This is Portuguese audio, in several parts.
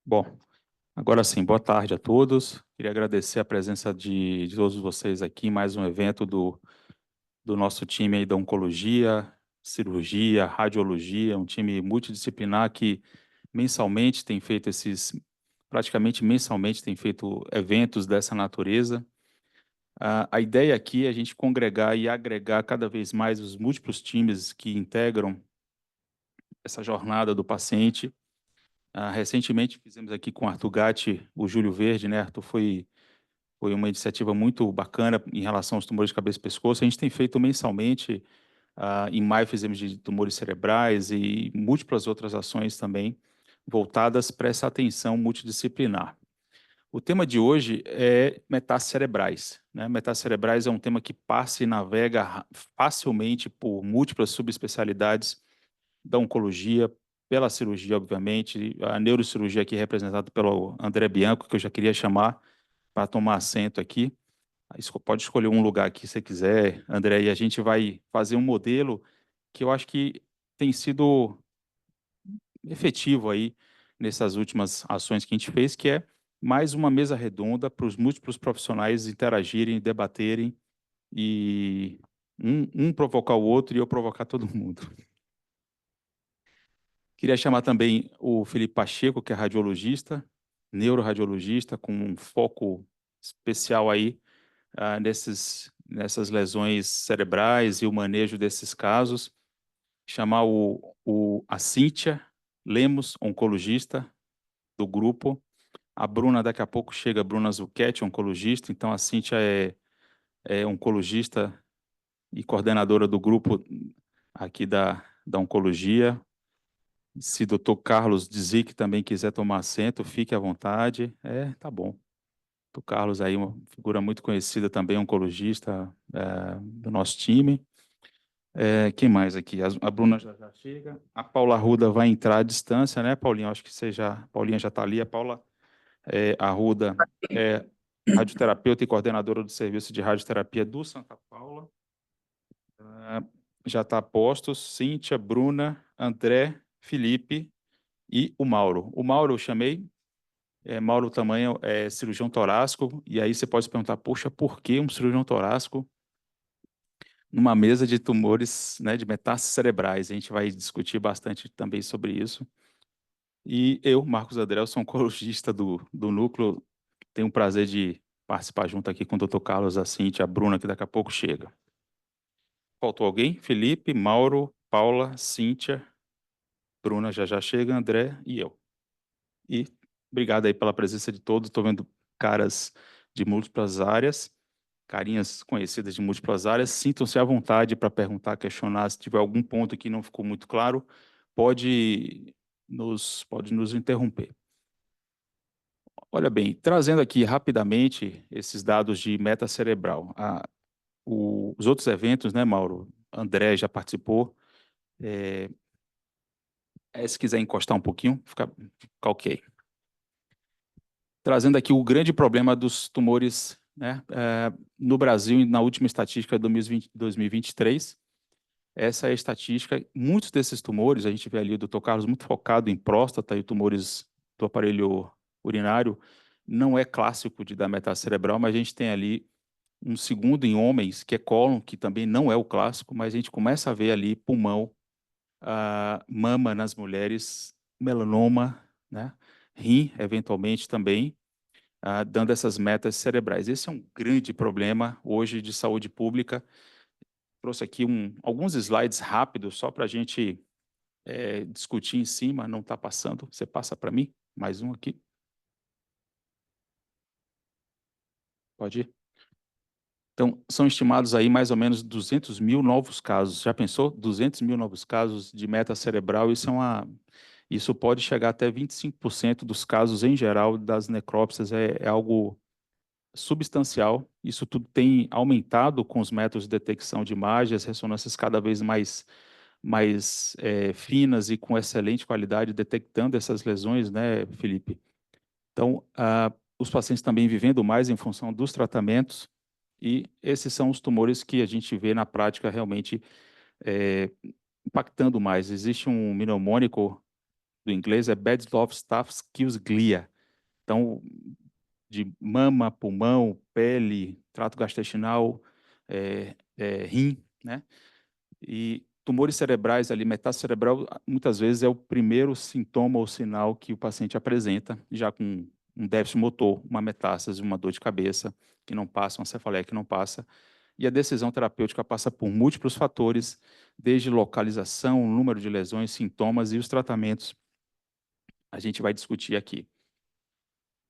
Bom, agora sim, boa tarde a todos. Queria agradecer a presença de todos vocês aqui em mais um evento do nosso time aí da oncologia, cirurgia, radiologia, um time multidisciplinar que mensalmente tem feito praticamente mensalmente tem feito eventos dessa natureza. A ideia aqui é a gente congregar e agregar cada vez mais os múltiplos times que integram essa jornada do paciente. Recentemente fizemos aqui com o Arthur Gatti o Júlio Verde, né? Arthur foi uma iniciativa muito bacana em relação aos tumores de cabeça e pescoço. A gente tem feito mensalmente, em maio fizemos de tumores cerebrais e múltiplas outras ações também voltadas para essa atenção multidisciplinar. O tema de hoje é metástases cerebrais, né? Metástases cerebrais é um tema que passa e navega facilmente por múltiplas subespecialidades da oncologia, pela cirurgia, obviamente, a neurocirurgia aqui representada pelo André Bianco, que eu já queria chamar para tomar assento aqui. Pode escolher um lugar aqui se você quiser, André, e a gente vai fazer um modelo que eu acho que tem sido efetivo aí nessas últimas ações que a gente fez, que é mais uma mesa redonda para os múltiplos profissionais interagirem, debaterem e um provocar o outro e eu provocar todo mundo. Queria chamar também o Felipe Pacheco, que é radiologista, neuroradiologista, com um foco especial aí nessas lesões cerebrais e o manejo desses casos. Chamar a Cíntia Lemos, oncologista do grupo. A Bruna, daqui a pouco chega, a Bruna Zucchetti, oncologista. Então, a Cíntia é oncologista e coordenadora do grupo aqui da oncologia. Se o doutor Carlos Dizic também quiser tomar assento, fique à vontade. Tá bom. O Carlos aí, uma figura muito conhecida também, oncologista do nosso time. Quem mais aqui? A Bruna já chega. A Paula Arruda vai entrar à distância, né, Paulinha? Acho que Paulinha já está ali. A Paula Arruda é radioterapeuta e coordenadora do serviço de radioterapia do Santa Paula. Já está a postos. Cíntia, Bruna, André, Felipe e o Mauro. O Mauro eu chamei. Mauro Tamanho é cirurgião torácico. E aí você pode se perguntar, poxa, por que um cirurgião torácico numa mesa de tumores, né, de metástases cerebrais? A gente vai discutir bastante também sobre isso. E eu, Marcos Adriel, sou oncologista do núcleo. Tenho o prazer de participar junto aqui com o Dr. Carlos, a Cíntia, a Bruna, que daqui a pouco chega. Faltou alguém? Felipe, Mauro, Paula, Cíntia, Bruna já chega, André e eu. E obrigado aí pela presença de todos. Estou vendo caras de múltiplas áreas, carinhas conhecidas de múltiplas áreas. Sintam-se à vontade para perguntar, questionar. Se tiver algum ponto que não ficou muito claro, pode nos interromper. Olha bem, trazendo aqui rapidamente esses dados de meta cerebral. Os outros eventos, né, Mauro? André já participou. Se quiser encostar um pouquinho, fica ok. Trazendo aqui o grande problema dos tumores, né, no Brasil, na última estatística de 2023. Essa é a estatística. Muitos desses tumores, a gente vê ali o Dr. Carlos muito focado em próstata e tumores do aparelho urinário, não é clássico de dar metástase cerebral, mas a gente tem ali um segundo em homens, que é cólon, que também não é o clássico, mas a gente começa a ver ali pulmão, mama nas mulheres, melanoma, né? Rim, eventualmente também, dando essas metas cerebrais. Esse é um grande problema hoje de saúde pública. Trouxe aqui alguns slides rápidos, só para a gente discutir em cima, não está passando. Você passa para mim? Mais um aqui. Pode ir. Então, são estimados aí mais ou menos 200 mil novos casos. Já pensou? 200 mil novos casos de meta cerebral, isso pode chegar até 25% dos casos em geral das necrópsias, é algo substancial. Isso tudo tem aumentado com os métodos de detecção de imagens, ressonâncias cada vez mais finas e com excelente qualidade, detectando essas lesões, né, Felipe? Então, os pacientes também vivendo mais em função dos tratamentos, e esses são os tumores que a gente vê na prática realmente impactando mais. Existe um mnemônico do inglês é Bed-Stuy-Glia. Então, de mama, pulmão, pele, trato gastrointestinal, rim, né? E tumores cerebrais ali, metástase cerebral, muitas vezes é o primeiro sintoma ou sinal que o paciente apresenta, já com um déficit motor, uma metástase, uma dor de cabeça que não passa, uma cefaleia que não passa. E a decisão terapêutica passa por múltiplos fatores, desde localização, número de lesões, sintomas e os tratamentos. A gente vai discutir aqui.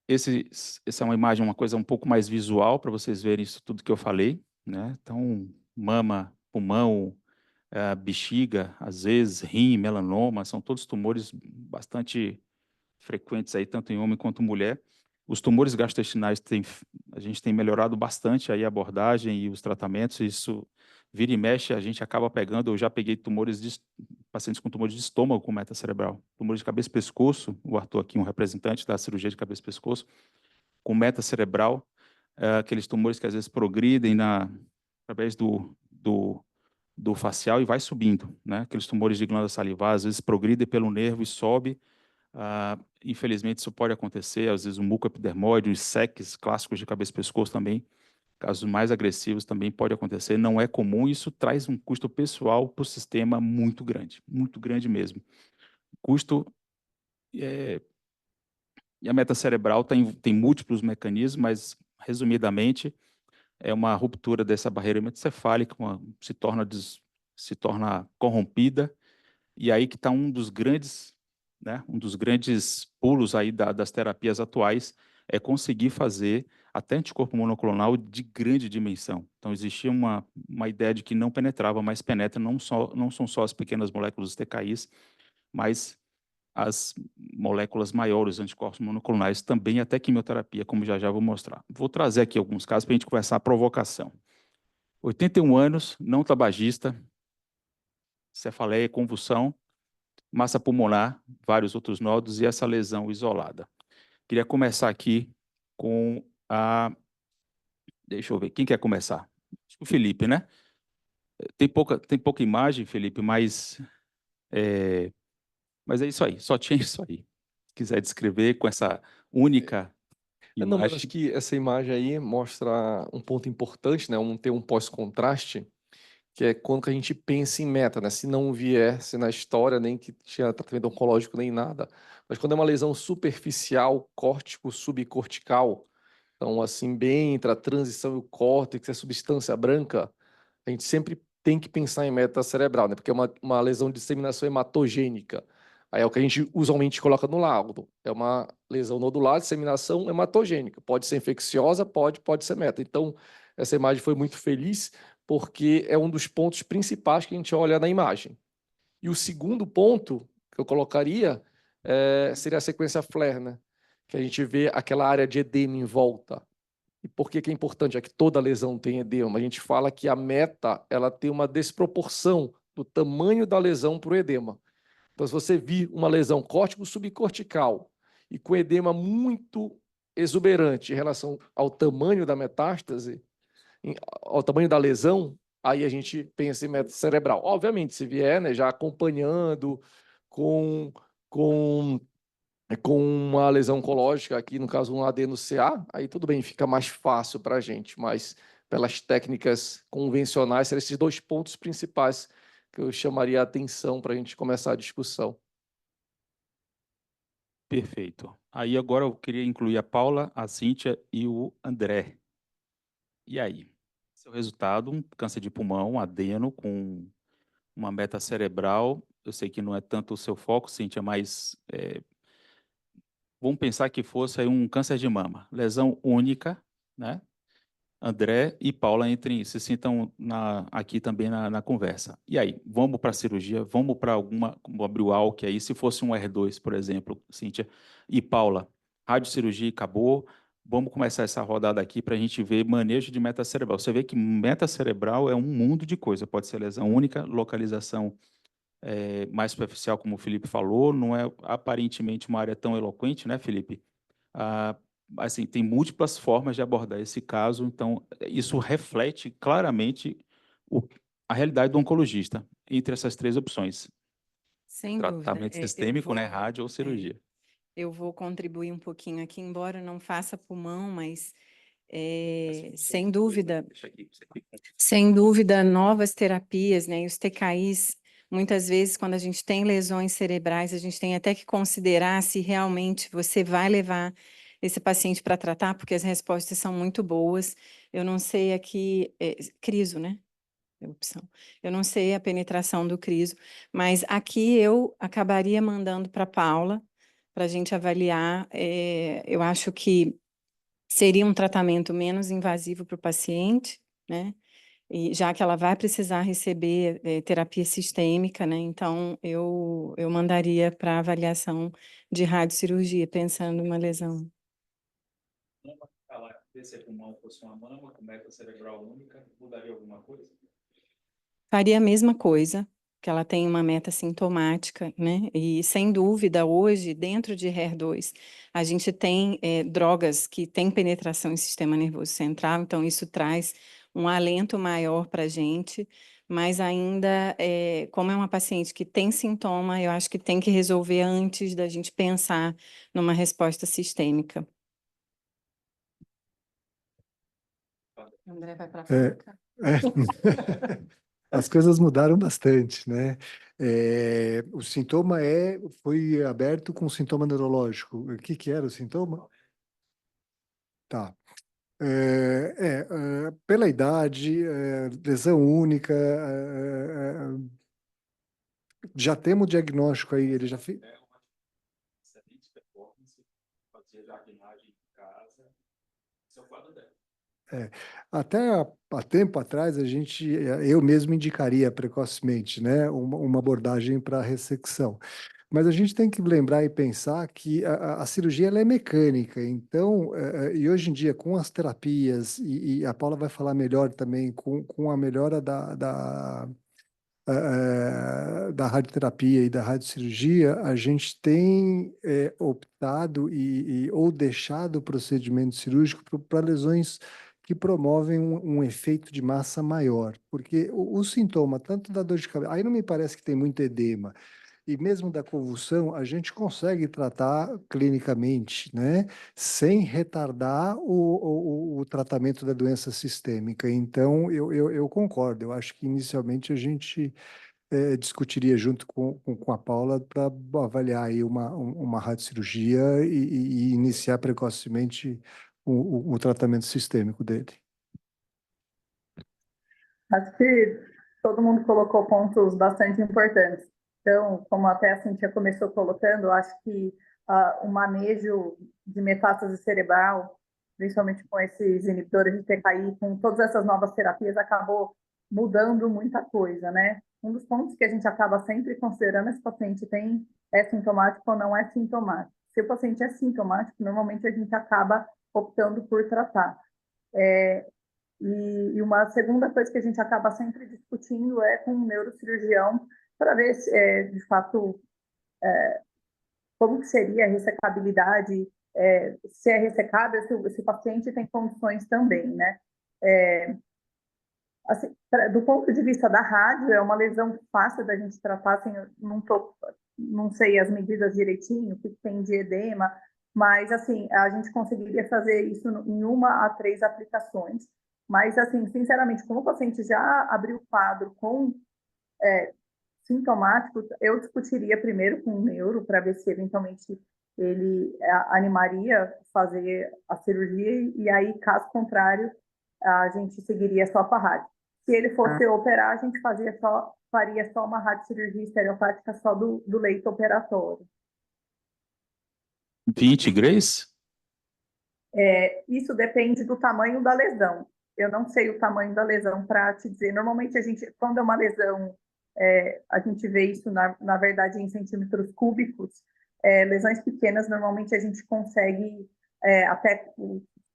Essa é uma imagem, uma coisa um pouco mais visual, para vocês verem isso tudo que eu falei, né? Então, mama, pulmão, bexiga, às vezes rim, melanoma, são todos tumores bastante frequentes aí, tanto em homem quanto mulher. Os tumores gastrointestinais a gente tem melhorado bastante aí a abordagem e os tratamentos, isso vira e mexe, a gente acaba pegando, eu já peguei pacientes com tumores de estômago com metacerebral, tumores de cabeça e pescoço, o Arthur aqui, um representante da cirurgia de cabeça e pescoço, com metacerebral, aqueles tumores que às vezes progridem através do facial e vai subindo, né? Aqueles tumores de glândula salivar, às vezes progridem pelo nervo e sobe. Infelizmente, isso pode acontecer, às vezes o mucoepidermóide, os SECs clássicos de cabeça e pescoço também, casos mais agressivos também pode acontecer, não é comum, isso traz um custo pessoal para o sistema muito grande mesmo. Custo, e a metacerebral tem múltiplos mecanismos, mas, resumidamente, é uma ruptura dessa barreira hematocefálica, se torna corrompida, e aí que está um dos grandes, né, um dos grandes pulos aí das terapias atuais, é conseguir fazer até anticorpo monoclonal de grande dimensão. Então, existia uma ideia de que não penetrava, mas penetra, não são só as pequenas moléculas TKIs, mas as moléculas maiores, os anticorpos monoclonais, também até quimioterapia, como já vou mostrar. Vou trazer aqui alguns casos para a gente conversar a provocação. 81 anos, não tabagista, cefaleia, convulsão, massa pulmonar, vários outros nódulos e essa lesão isolada. Queria começar aqui com a... Deixa eu ver, quem quer começar? O Felipe, né? Tem pouca imagem, Felipe, mas é isso aí, só tinha isso aí. Se quiser descrever com essa única Não, mas acho imagem. que essa imagem aí mostra um ponto importante, né? Ter um pós-contraste, que é quando que a gente pensa em meta, né? Se não viesse na história, nem que tinha tratamento oncológico, nem nada. Mas quando é uma lesão superficial, córtico-subcortical, então, assim, bem entre a transição e o córtex, a substância branca, a gente sempre tem que pensar em meta cerebral, né? Porque é uma lesão de disseminação hematogênica. Aí é o que a gente usualmente coloca no laudo. É uma lesão nodular, disseminação hematogênica. Pode ser infecciosa, pode ser meta. Então, essa imagem foi muito feliz, porque é um dos pontos principais que a gente olha na imagem. E o segundo ponto que eu colocaria seria a sequência flare, né? Que a gente vê aquela área de edema em volta. E por que é importante? É que toda lesão tem edema. A gente fala que a meta ela tem uma desproporção do tamanho da lesão para o edema. Então, se você vir uma lesão córtico-subcortical e com edema muito exuberante em relação ao tamanho da metástase, ao tamanho da lesão, aí a gente pensa em meta cerebral. Obviamente, se vier, né, já acompanhando com, com com uma lesão oncológica, aqui no caso um adeno-CA, aí tudo bem, fica mais fácil para a gente, mas pelas técnicas convencionais, seriam esses dois pontos principais que eu chamaria a atenção para a gente começar a discussão. Perfeito. Aí agora eu queria incluir a Paula, a Cíntia e o André. E aí? Seu resultado, um câncer de pulmão, um adeno com uma meta cerebral. Eu sei que não é tanto o seu foco, Cíntia, mas vamos pensar que fosse aí um câncer de mama. Lesão única, né? André e Paula se sintam aqui também na conversa. E aí, vamos para a cirurgia? Vamos para como abrir o ALK aí, se fosse um R2, por exemplo, Cíntia. E Paula, radiocirurgia acabou, vamos começar essa rodada aqui para a gente ver manejo de metacerebral. Você vê que metacerebral é um mundo de coisa, pode ser lesão única, localização mais superficial, como o Felipe falou, não é aparentemente uma área tão eloquente, né, Felipe? Ah, assim, tem múltiplas formas de abordar esse caso, então isso reflete claramente a realidade do oncologista entre essas três opções. Sem dúvida. Tratamento sistêmico, né? Rádio ou cirurgia. Eu vou contribuir um pouquinho aqui, embora eu não faça pulmão, mas sem dúvida, novas terapias, né? E os TKIs, muitas vezes, quando a gente tem lesões cerebrais, a gente tem até que considerar se realmente você vai levar esse paciente para tratar, porque as respostas são muito boas. Eu não sei aqui, criso, né? É opção. Eu não sei a penetração do criso, mas aqui eu acabaria mandando para a Paula, para a gente avaliar. Eu acho que seria um tratamento menos invasivo para o paciente, né? E já que ela vai precisar receber terapia sistêmica, né? Então, eu mandaria para avaliação de radiocirurgia, pensando numa lesão. Se o pulmão fosse uma mama com meta cerebral única, mudaria alguma coisa? Faria a mesma coisa, que ela tem uma meta sintomática, né? E, sem dúvida, hoje, dentro de HER2, a gente tem drogas que têm penetração em sistema nervoso central, então isso traz um alento maior para a gente, mas ainda, como é uma paciente que tem sintoma, eu acho que tem que resolver antes da gente pensar numa resposta sistêmica. André vai para fora. As coisas mudaram bastante, né? O sintoma foi aberto com sintoma neurológico. O que era o sintoma? Tá. Pela idade, lesão única, já temos o diagnóstico aí, ele já fez. Excelente performance, fazia jardinagem em casa. Esse é o quadro dela. Até há tempo atrás, eu mesmo indicaria precocemente, né, uma abordagem para ressecção. Mas a gente tem que lembrar e pensar que a cirurgia ela é mecânica, então, e hoje em dia, com as terapias, e a Paula vai falar melhor também, com a melhora da radioterapia e da radiocirurgia, a gente tem optado ou deixado o procedimento cirúrgico para lesões que promovem um efeito de massa maior, porque o sintoma, tanto da dor de cabeça, aí não me parece que tem muito edema, e mesmo da convulsão, a gente consegue tratar clinicamente, né, sem retardar o tratamento da doença sistêmica. Então, eu concordo. Eu acho que inicialmente a gente discutiria junto com a Paula para avaliar aí uma radiocirurgia e iniciar precocemente o tratamento sistêmico dele. Acho que todo mundo colocou pontos bastante importantes. Então, como até a Cintia começou colocando, acho que o manejo de metástase cerebral, principalmente com esses inibidores de TKI, com todas essas novas terapias, acabou mudando muita coisa, né? Um dos pontos que a gente acaba sempre considerando é se o paciente é sintomático ou não é sintomático. Se o paciente é sintomático, normalmente a gente acaba optando por tratar. E uma segunda coisa que a gente acaba sempre discutindo é com o neurocirurgião para ver, de fato, como que seria a ressecabilidade, se é ressecável, se o paciente tem condições também, né? Assim, do ponto de vista da rádio, é uma lesão fácil da gente tratar, assim, não sei as medidas direitinho, o que tem de edema, mas, assim, a gente conseguiria fazer isso em 1 a 3 aplicações. Mas, assim, sinceramente, como o paciente já abriu o quadro com sintomático, eu discutiria primeiro com o neuro para ver se eventualmente ele animaria fazer a cirurgia e aí, caso contrário, a gente seguiria só com a rádio. Se ele fosse operar, a gente faria só uma radiocirurgia estereopática só do leito operatório. 20 Grace? Isso depende do tamanho da lesão. Eu não sei o tamanho da lesão para te dizer. Normalmente, quando é uma lesão, a gente vê isso, na verdade, em centímetros cúbicos. Lesões pequenas, normalmente, a gente consegue, até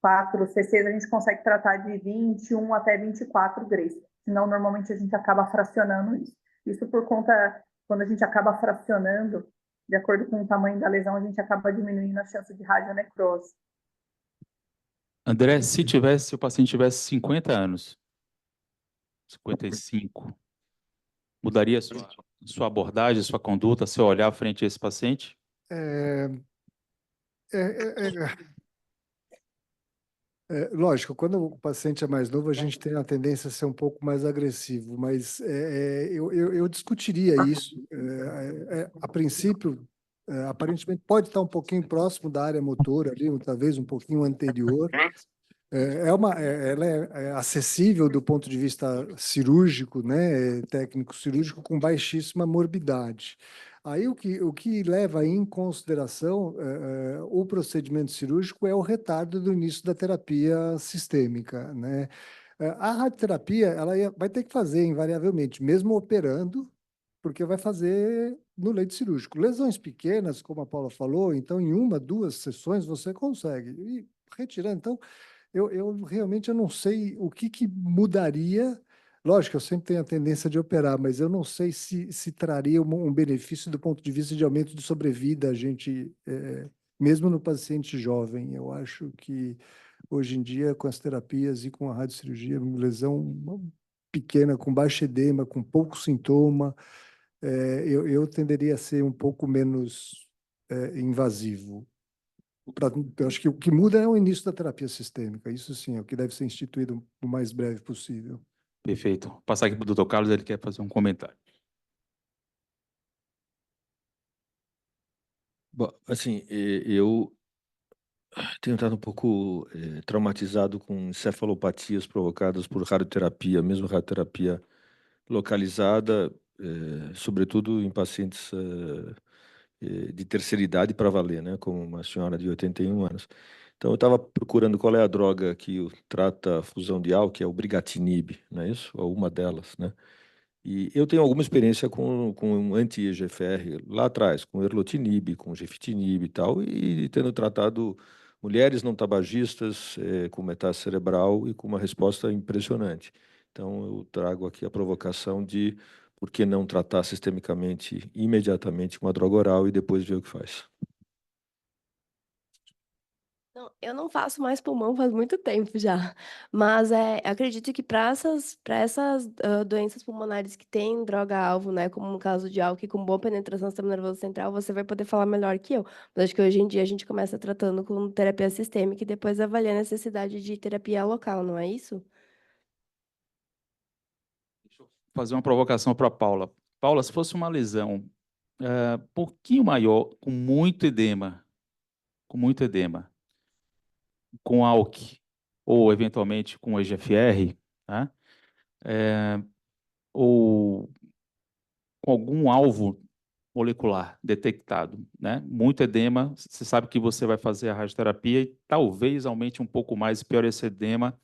4 cc's, a gente consegue tratar de 21 até 24 Grace. Senão, normalmente, a gente acaba fracionando isso. Isso por conta, quando a gente acaba fracionando, de acordo com o tamanho da lesão, a gente acaba diminuindo a chance de radionecrose. André, se o paciente tivesse 50 anos, 55, mudaria a sua sua abordagem, sua conduta, seu olhar frente a esse paciente? Lógico, quando o paciente é mais novo, a gente tem a tendência a ser um pouco mais agressivo, mas eu discutiria isso. A princípio, aparentemente pode estar um pouquinho próximo da área motora ali, talvez um pouquinho anterior. Ela é acessível do ponto de vista cirúrgico, né, técnico cirúrgico, com baixíssima morbidade. Aí o que leva em consideração o procedimento cirúrgico é o retardo do início da terapia sistêmica, né? A radioterapia vai ter que fazer invariavelmente, mesmo operando, porque vai fazer no leito cirúrgico. Lesões pequenas, como a Paula falou, então em uma, duas sessões você consegue. E retirando, então eu realmente não sei o que mudaria. Lógico, eu sempre tenho a tendência de operar, mas eu não sei se traria um benefício do ponto de vista de aumento de sobrevida, a gente, mesmo no paciente jovem. Eu acho que hoje em dia, com as terapias e com a radiocirurgia, uma lesão pequena, com baixo edema, com pouco sintoma, eu tenderia a ser um pouco menos invasivo. Eu acho que o que muda é o início da terapia sistêmica. Isso sim, é o que deve ser instituído o mais breve possível. Perfeito. Vou passar aqui para o Dr. Carlos, ele quer fazer um comentário. Bom, assim, eu tenho estado um pouco traumatizado com encefalopatias provocadas por radioterapia, mesmo radioterapia localizada, sobretudo em pacientes de terceira idade para valer, né, como uma senhora de 81 anos. Então, eu estava procurando qual é a droga que trata a fusão de álcool, que é o brigatinib, não é isso? Ou uma delas, né? E eu tenho alguma experiência com anti-EGFR lá atrás, com erlotinib, com gefitinib e tal, e tendo tratado mulheres não tabagistas com metástase cerebral e com uma resposta impressionante. Então, eu trago aqui a provocação de por que não tratar sistemicamente, imediatamente, com a droga oral e depois ver o que faz. Não, eu não faço mais pulmão faz muito tempo já, mas acredito que para essas doenças pulmonares que têm droga-alvo, né, como no caso de álcool, com boa penetração do sistema nervoso central, você vai poder falar melhor que eu. Mas acho que hoje em dia a gente começa tratando com terapia sistêmica e depois avalia a necessidade de terapia local, não é isso? Deixa eu fazer uma provocação para a Paula. Paula, se fosse uma lesão um pouquinho maior, com muito edema, com ALK, ou eventualmente com EGFR, tá? Ou com algum alvo molecular detectado, né? Muito edema, você sabe que você vai fazer a radioterapia e talvez aumente um pouco mais, piore esse edema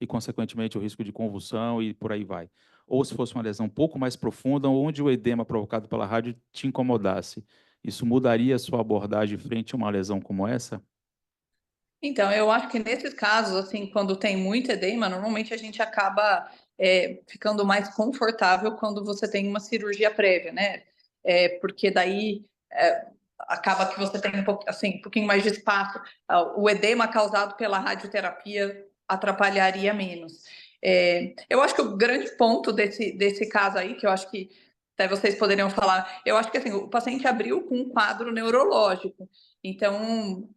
e, consequentemente, o risco de convulsão e por aí vai. Ou se fosse uma lesão um pouco mais profunda, onde o edema provocado pela rádio te incomodasse, isso mudaria a sua abordagem frente a uma lesão como essa? Então, eu acho que nesses casos, assim, quando tem muito edema, normalmente a gente acaba ficando mais confortável quando você tem uma cirurgia prévia, né? Porque daí acaba que você tem um pouquinho mais de espaço. O edema causado pela radioterapia atrapalharia menos. Eu acho que o grande ponto desse caso aí, que eu acho que até vocês poderiam falar, eu acho que assim, o paciente abriu com um quadro neurológico. Então,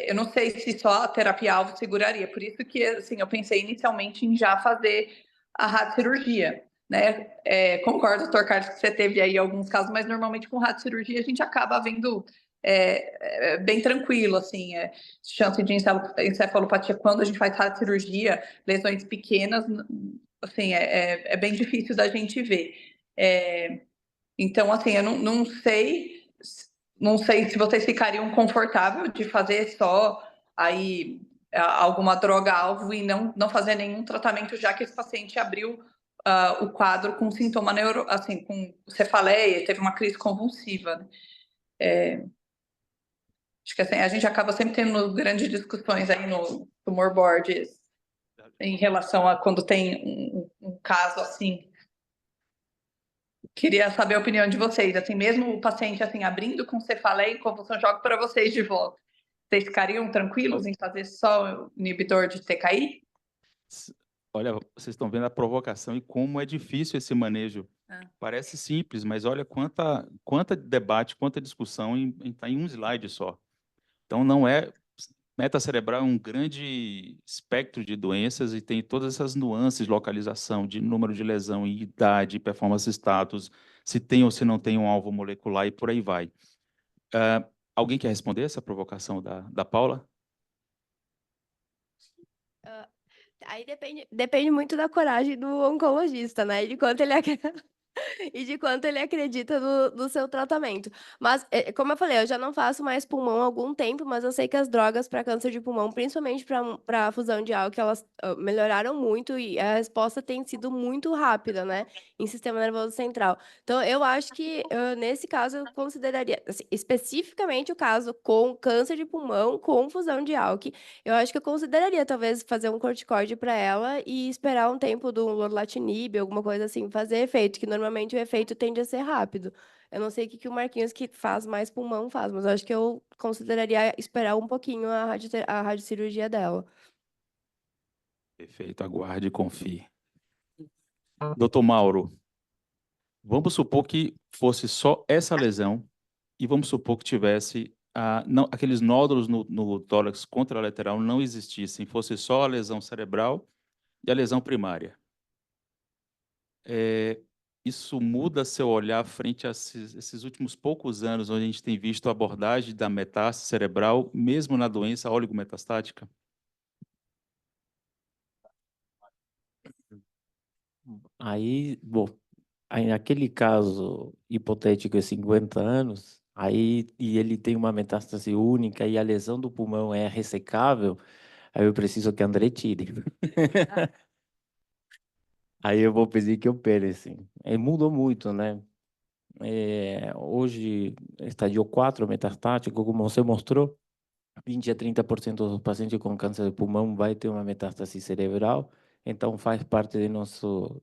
eu não sei se só a terapia-alvo seguraria, por isso que assim, eu pensei inicialmente em já fazer a radiocirurgia, né? Concordo, doutor Carlos, que você teve aí alguns casos, mas normalmente com radiocirurgia a gente acaba vendo bem tranquilo, assim, chance de encefalopatia quando a gente faz radiocirurgia, lesões pequenas, assim, é bem difícil da gente ver. Então, assim, eu não sei se vocês ficariam confortáveis de fazer só aí alguma droga-alvo e não fazer nenhum tratamento, já que esse paciente abriu o quadro com sintoma assim, com cefaleia, teve uma crise convulsiva. Né? Acho que assim, a gente acaba sempre tendo grandes discussões aí no Tumor Board em relação a quando tem um caso assim. Queria saber a opinião de vocês, assim, mesmo o paciente assim abrindo com cefaleia e convulsão, jogo para vocês de volta. Vocês ficariam tranquilos em fazer só o inibidor de TKI? Olha, vocês estão vendo a provocação e como é difícil esse manejo Parece simples, mas olha quanta debate, quanta discussão tá em um slide só. Então, não é... Meta cerebral é um grande espectro de doenças e tem todas essas nuances, localização, de número de lesão, idade, performance status, se tem ou se não tem um alvo molecular e por aí vai. Alguém quer responder essa provocação da Paula? Aí depende muito da coragem do oncologista, né? E de quanto ele e de quanto ele acredita no seu tratamento. Mas, como eu falei, eu já não faço mais pulmão há algum tempo, mas eu sei que as drogas para câncer de pulmão, principalmente para fusão de álcool, elas melhoraram muito e a resposta tem sido muito rápida, né? Em sistema nervoso central. Então, eu acho que, nesse caso, eu consideraria, assim, especificamente o caso com câncer de pulmão, com fusão de álcool, eu acho que eu consideraria, talvez, fazer um corticoide para ela e esperar um tempo do lorlatinib, alguma coisa assim, fazer efeito, que normalmente o efeito tende a ser rápido. Eu não sei o que o Marquinhos, que faz mais pulmão, faz, mas eu acho que eu consideraria esperar um pouquinho a radiocirurgia dela. Perfeito, aguarde e confie. Doutor Mauro, vamos supor que fosse só essa lesão e vamos supor que tivesse aqueles nódulos no tórax contralateral não existissem, fosse só a lesão cerebral e a lesão primária. Isso muda seu olhar frente a esses últimos poucos anos, onde a gente tem visto a abordagem da metástase cerebral, mesmo na doença oligometastática? Aí, bom, aí naquele caso hipotético de 50 anos, aí e ele tem uma metástase única e a lesão do pulmão é ressecável, aí eu preciso que André tire. Aí eu vou pedir que opere, assim. Mudou muito, né? Hoje, estadio 4 metastático, como você mostrou, 20 a 30% dos pacientes com câncer de pulmão vai ter uma metástase cerebral, então faz parte de nosso...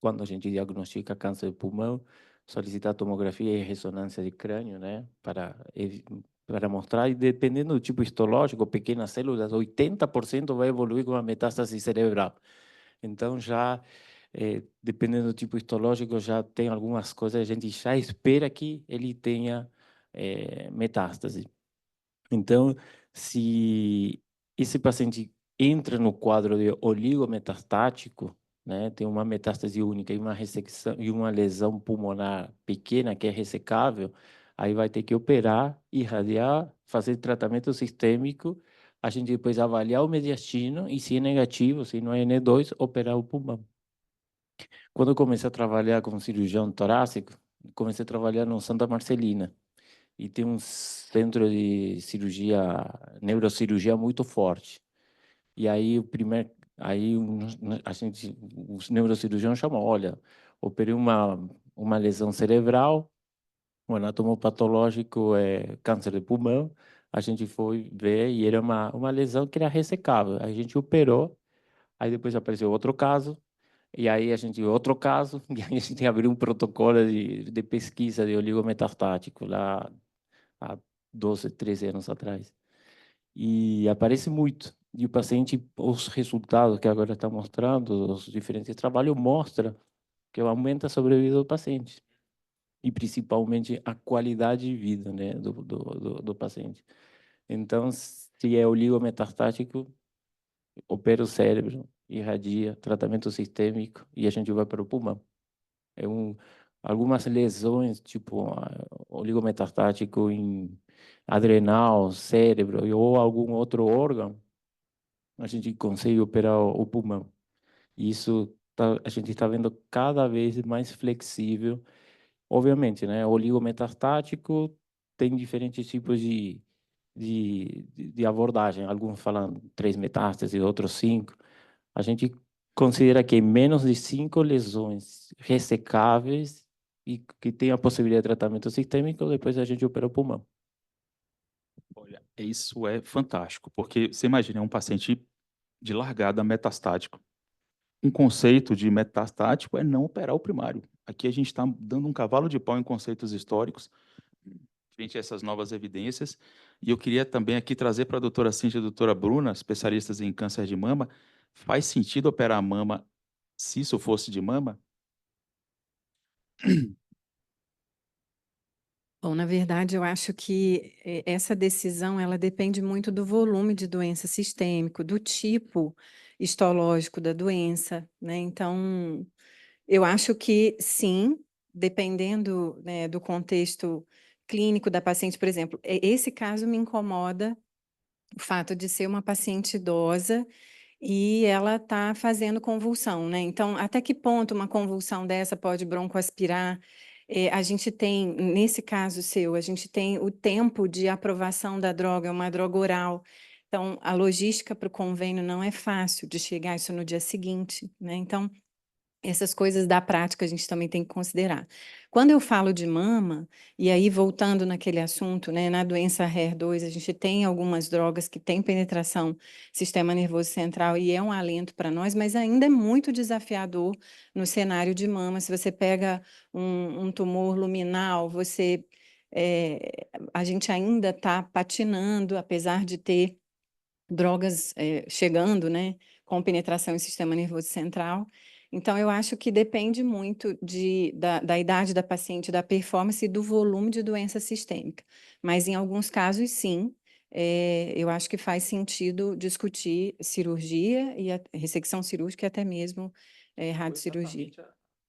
Quando a gente diagnostica câncer de pulmão, solicitar tomografia e ressonância de crânio, né, para mostrar, e dependendo do tipo histológico, pequenas células, 80% vai evoluir com uma metástase cerebral. Então, já, dependendo do tipo histológico, já tem algumas coisas, a gente já espera que ele tenha metástase. Então, se esse paciente entra no quadro de oligometastático, né, tem uma metástase única e uma ressecção e uma lesão pulmonar pequena que é ressecável, aí vai ter que operar, irradiar, fazer tratamento sistêmico, a gente depois avaliar o mediastino e se é negativo, se não é N2, operar o pulmão. Quando eu comecei a trabalhar como cirurgião torácico, comecei a trabalhar no Santa Marcelina e tem um centro de cirurgia, neurocirurgia muito forte. E aí a gente, os neurocirurgiões chamam, olha, operei uma lesão cerebral, o anatomopatológico é câncer de pulmão, a gente foi ver e era uma lesão que era ressecável. A gente operou, aí depois apareceu outro caso, e aí a gente, outro caso, e aí a gente abriu um protocolo de pesquisa de oligometastático lá há 12, 13 anos atrás. E aparece muito. E o paciente, os resultados que agora está mostrando, os diferentes trabalhos, mostra que aumenta a sobrevida do paciente. E principalmente a qualidade de vida, né, do paciente. Então, se é oligometastático, opera o cérebro, irradia, tratamento sistêmico e a gente vai para o pulmão. Algumas lesões, tipo oligometastático em adrenal, cérebro ou algum outro órgão, a gente consegue operar o pulmão. E isso a gente está vendo cada vez mais flexível. Obviamente, né? Oligometastático tem diferentes tipos de abordagem. Alguns falam 3 metástases, outros 5. A gente considera que menos de 5 lesões ressecáveis e que tem a possibilidade de tratamento sistêmico, depois a gente opera o pulmão. Olha, isso é fantástico, porque você imagina um paciente de largada metastático. Um conceito de metastático é não operar o primário. Aqui a gente está dando um cavalo de pau em conceitos históricos, frente a essas novas evidências. E eu queria também aqui trazer para a doutora Cíntia e a doutora Bruna, especialistas em câncer de mama, faz sentido operar a mama se isso fosse de mama? Bom, na verdade, eu acho que essa decisão, ela depende muito do volume de doença sistêmico, do tipo histológico da doença, né? Então, eu acho que sim, dependendo, né, do contexto clínico da paciente, por exemplo, esse caso me incomoda o fato de ser uma paciente idosa e ela está fazendo convulsão, né? Então, até que ponto uma convulsão dessa pode broncoaspirar? A gente tem, nesse caso seu, a gente tem o tempo de aprovação da droga, é uma droga oral. Então, a logística para o convênio não é fácil de chegar isso no dia seguinte, né? Então, essas coisas da prática a gente também tem que considerar. Quando eu falo de mama, e aí voltando naquele assunto, né, na doença HER2, a gente tem algumas drogas que têm penetração no sistema nervoso central e é um alento para nós, mas ainda é muito desafiador no cenário de mama. Se você pega um tumor luminal, a gente ainda está patinando, apesar de ter drogas chegando, né, com penetração em sistema nervoso central. Então, eu acho que depende muito da idade da paciente, da performance e do volume de doença sistêmica. Mas, em alguns casos, sim, eu acho que faz sentido discutir cirurgia e a ressecção cirúrgica e até mesmo radiocirurgia.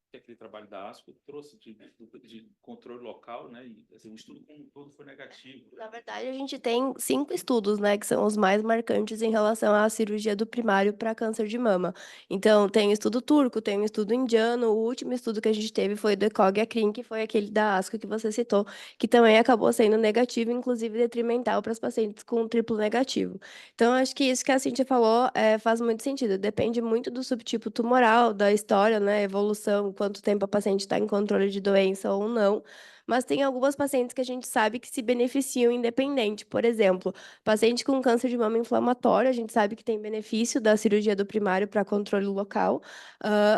Que aquele trabalho da ASCO trouxe de controle local, né? E assim, o estudo como um todo foi negativo. Na verdade, a gente tem 5 estudos, né, que são os mais marcantes em relação à cirurgia do primário para câncer de mama. Então, tem o estudo turco, tem o estudo indiano, o último estudo que a gente teve foi do ECOG ACRIN, que foi aquele da ASCO que você citou, que também acabou sendo negativo, inclusive detrimental para as pacientes com triplo negativo. Então, acho que isso que a Cíntia falou faz muito sentido. Depende muito do subtipo tumoral, da história, né, evolução, quanto tempo a paciente está em controle de doença ou não. Mas tem algumas pacientes que a gente sabe que se beneficiam independente. Por exemplo, paciente com câncer de mama inflamatório, a gente sabe que tem benefício da cirurgia do primário para controle local,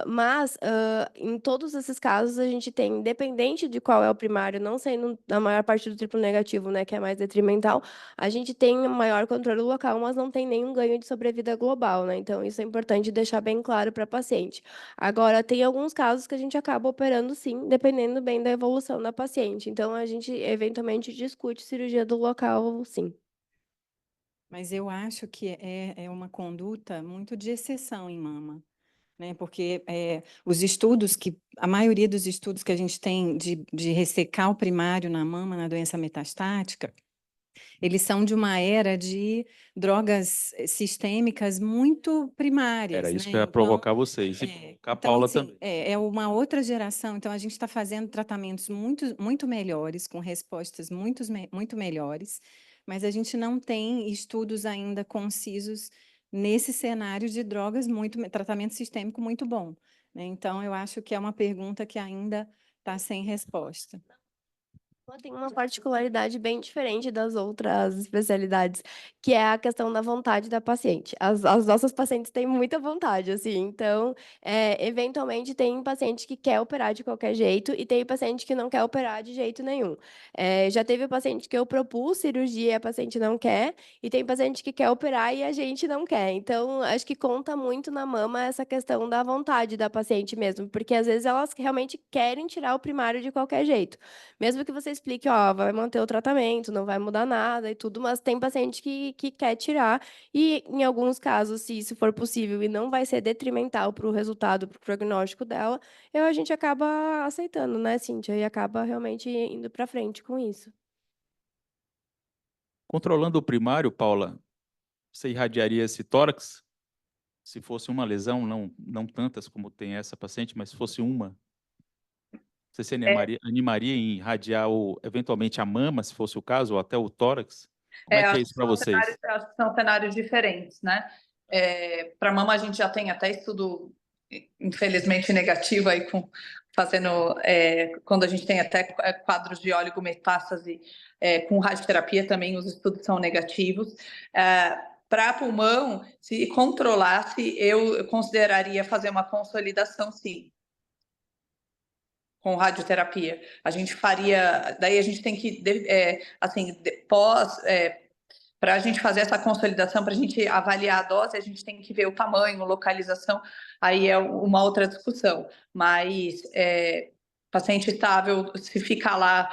mas em todos esses casos a gente tem, independente de qual é o primário, não sendo a maior parte do triplo negativo, né, que é mais detrimental, a gente tem um maior controle local, mas não tem nenhum ganho de sobrevida global, né? Então, isso é importante deixar bem claro para a paciente. Agora, tem alguns casos que a gente acaba operando sim, dependendo bem da evolução da paciente. Então, a gente eventualmente discute cirurgia do local, sim. Mas eu acho que é uma conduta muito de exceção em mama, né? Porque os estudos a maioria dos estudos que a gente tem de ressecar o primário na mama, na doença metastática, eles são de uma era de drogas sistêmicas muito primárias, Era isso né? que eu ia Então, provocar vocês. E provocar a Paula assim, também. é uma outra geração, então a gente está fazendo tratamentos muito, muito melhores, com respostas muito melhores, mas a gente não tem estudos ainda concisos nesse cenário de drogas tratamento sistêmico muito bom, né? Então, eu acho que é uma pergunta que ainda está sem resposta. Ela tem uma particularidade bem diferente das outras especialidades, que é a questão da vontade da paciente. As nossas pacientes têm muita vontade, assim, então, eventualmente, tem paciente que quer operar de qualquer jeito e tem paciente que não quer operar de jeito nenhum. Já teve paciente que eu propus cirurgia e a paciente não quer, e tem paciente que quer operar e a gente não quer. Então, acho que conta muito na mama essa questão da vontade da paciente mesmo, porque às vezes elas realmente querem tirar o primário de qualquer jeito. Mesmo que você explique, ó, vai manter o tratamento, não vai mudar nada e tudo, mas tem paciente que quer tirar, e em alguns casos, se isso for possível e não vai ser detrimental para o resultado, para o prognóstico dela, a gente acaba aceitando, né, Cíntia? E acaba realmente indo para frente com isso. Controlando o primário, Paula, você irradiaria esse tórax? Se fosse uma lesão, não tantas como tem essa paciente, mas se fosse uma, você se animaria em irradiar eventualmente a mama, se fosse o caso, ou até o tórax? Como é que é isso para vocês? Acho que são cenários diferentes, né? Para mama, a gente já tem até estudo, infelizmente, negativo aí quando a gente tem até quadros de oligometástase com radioterapia também, os estudos são negativos. Para pulmão, se controlasse, eu consideraria fazer uma consolidação, sim, com radioterapia. A gente faria, daí a gente tem que, para a gente fazer essa consolidação, para a gente avaliar a dose, a gente tem que ver o tamanho, localização, aí é uma outra discussão. Mas paciente estável, se ficar lá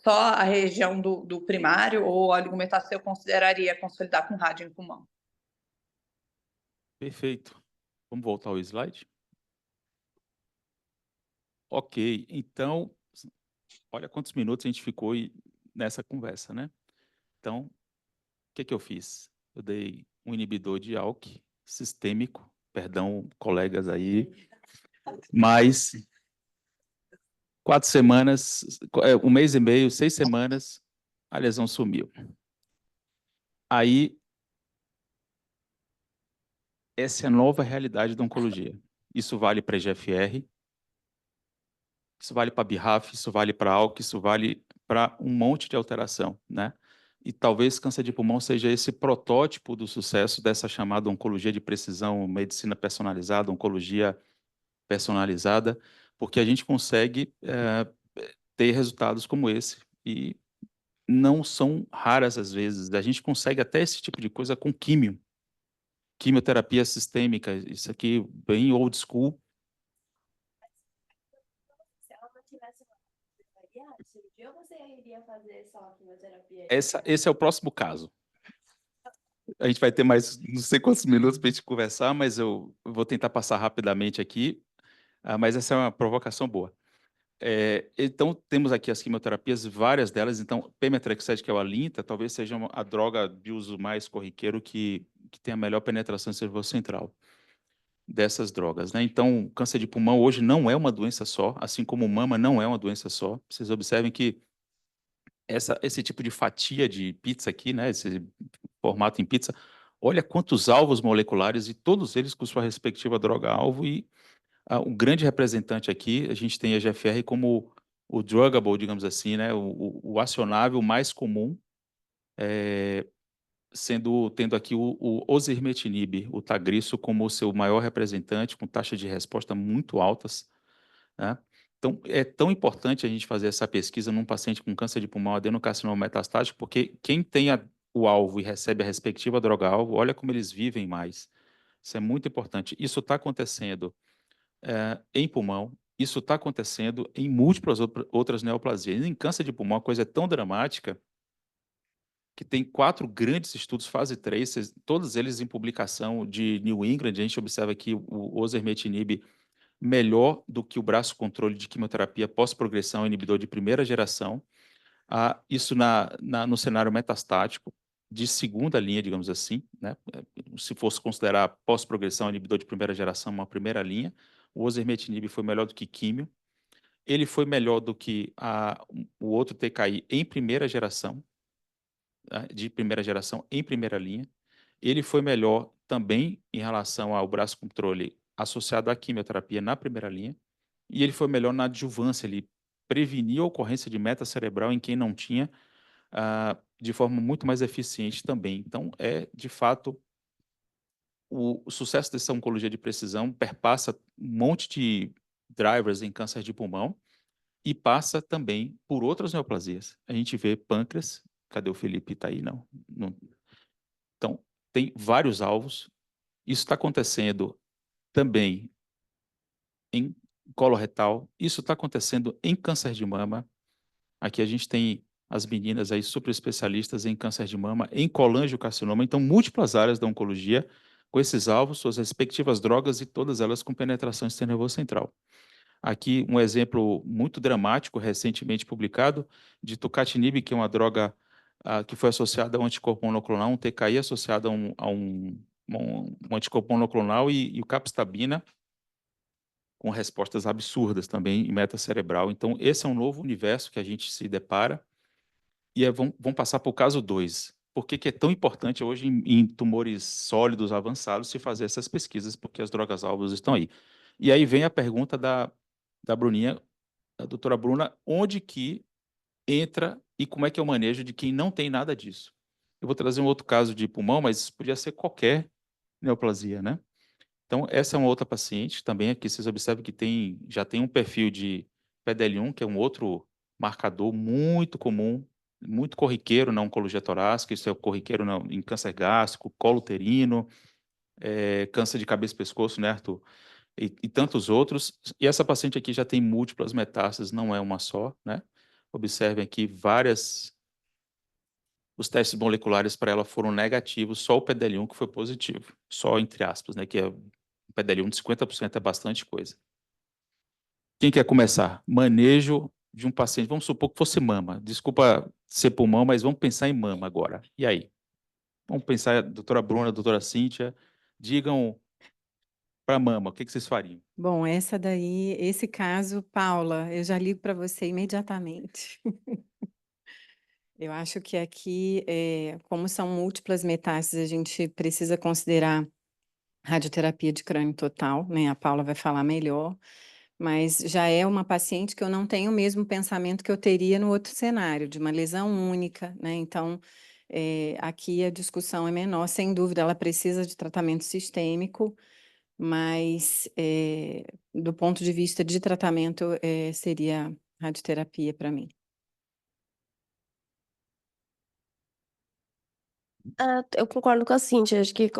só a região do primário ou a oligometástase, eu consideraria consolidar com rádio em pulmão. Perfeito. Vamos voltar ao slide? Ok, então, olha quantos minutos a gente ficou nessa conversa, né? Então, o que eu fiz? Eu dei um inibidor de ALK sistêmico, perdão, colegas aí, mas 4 semanas, 1 mês e meio, 6 semanas, a lesão sumiu. Aí, essa é a nova realidade da oncologia. Isso vale para EGFR, isso vale para BRAF, isso vale para ALK, isso vale para um monte de alteração, né? E talvez câncer de pulmão seja esse protótipo do sucesso dessa chamada oncologia de precisão, medicina personalizada, oncologia personalizada, porque a gente consegue ter resultados como esse. E não são raras às vezes. A gente consegue até esse tipo de coisa com quimioterapia sistêmica, isso aqui bem old school. Se ela não tivesse uma cirurgia, ou você iria fazer só quimioterapia? Esse é o próximo caso. A gente vai ter mais não sei quantos minutos para a gente conversar, mas eu vou tentar passar rapidamente aqui, mas essa é uma provocação boa. Então, temos aqui as quimioterapias, várias delas. Então, pemetrexed, que é o Alinta, talvez seja a droga de uso mais corriqueiro que tem a melhor penetração central dessas drogas, né? Então, câncer de pulmão hoje não é uma doença só, assim como mama não é uma doença só. Vocês observem que esse tipo de fatia de pizza aqui, né? Esse formato em pizza, olha quantos alvos moleculares e todos eles com sua respectiva droga-alvo e um grande representante aqui, a gente tem a EGFR como o druggable, digamos assim, né? O acionável mais comum, tendo aqui o osimertinib, o Tagrisso, como o seu maior representante, com taxas de resposta muito altas, né? Então, é tão importante a gente fazer essa pesquisa num paciente com câncer de pulmão adenocarcinoma metastático, porque quem tem o alvo e recebe a respectiva droga-alvo, olha como eles vivem mais. Isso é muito importante. Isso está acontecendo em pulmão, isso está acontecendo em múltiplas outras neoplasias. Em câncer de pulmão, a coisa é tão dramática que tem 4 grandes estudos, fase 3, todos eles em publicação de New England. A gente observa aqui o osimertinib melhor do que o braço controle de quimioterapia pós-progressão inibidor de primeira geração. Isso no cenário metastático, de segunda linha, digamos assim, né? Se fosse considerar pós-progressão inibidor de primeira geração uma primeira linha, o osimertinib foi melhor do que químio. Ele foi melhor do que o outro TKI em primeira geração, de primeira geração em primeira linha. Ele foi melhor também em relação ao braço controle associado à quimioterapia na primeira linha. E ele foi melhor na adjuvância, ele preveniu a ocorrência de meta cerebral em quem não tinha, de forma muito mais eficiente também. Então, de fato, o sucesso dessa oncologia de precisão perpassa um monte de drivers em câncer de pulmão e passa também por outras neoplasias. A gente vê pâncreas, cadê o Felipe? Está aí? Não. Então, tem vários alvos. Isso está acontecendo também em coloretal, isso está acontecendo em câncer de mama. Aqui a gente tem as meninas aí super especialistas em câncer de mama, em colangiocarcinoma, então múltiplas áreas da oncologia com esses alvos, suas respectivas drogas e todas elas com penetração externo nervoso central. Aqui um exemplo muito dramático, recentemente publicado, de tucatinib, que é uma droga que foi associada a um anticorpo monoclonal, um TKI associado a um anticorpo monoclonal e o capecitabina, com respostas absurdas também em meta cerebral. Então, esse é um novo universo que a gente se depara. E vamos passar para o caso 2. Por que é tão importante hoje em tumores sólidos avançados se fazer essas pesquisas? Porque as drogas-alvos estão aí. E aí vem a pergunta da Bruninha, da doutora Bruna, onde que entra e como é que é o manejo de quem não tem nada disso? Eu vou trazer um outro caso de pulmão, mas isso podia ser qualquer neoplasia, né? Então, essa é uma outra paciente, também aqui vocês observam que já tem um perfil de PDL1, que é um outro marcador muito comum, muito corriqueiro na oncologia torácica, isso é corriqueiro em câncer gástrico, colo uterino, câncer de cabeça e pescoço, né, Arthur? e tantos outros. E essa paciente aqui já tem múltiplas metástases, não é uma só, né? Observem aqui os testes moleculares para ela foram negativos, só o PDL1 que foi positivo, só entre aspas, né? Que é o PDL1 de 50% é bastante coisa. Quem quer começar? Manejo de um paciente, vamos supor que fosse mama. Desculpa ser pulmão, mas vamos pensar em mama agora. E aí? Vamos pensar, doutora Bruna, doutora Cíntia, digam para mama, o que vocês fariam? Bom, esse caso, Paula, eu já ligo para você imediatamente. Eu acho que aqui, como são múltiplas metástases, a gente precisa considerar radioterapia de crânio total, né? A Paula vai falar melhor, mas já é uma paciente que eu não tenho o mesmo pensamento que eu teria no outro cenário, de uma lesão única, né? Então, aqui a discussão é menor, sem dúvida, ela precisa de tratamento sistêmico, mas do ponto de vista de tratamento, seria radioterapia para mim. Eu concordo com a Cíntia, acho que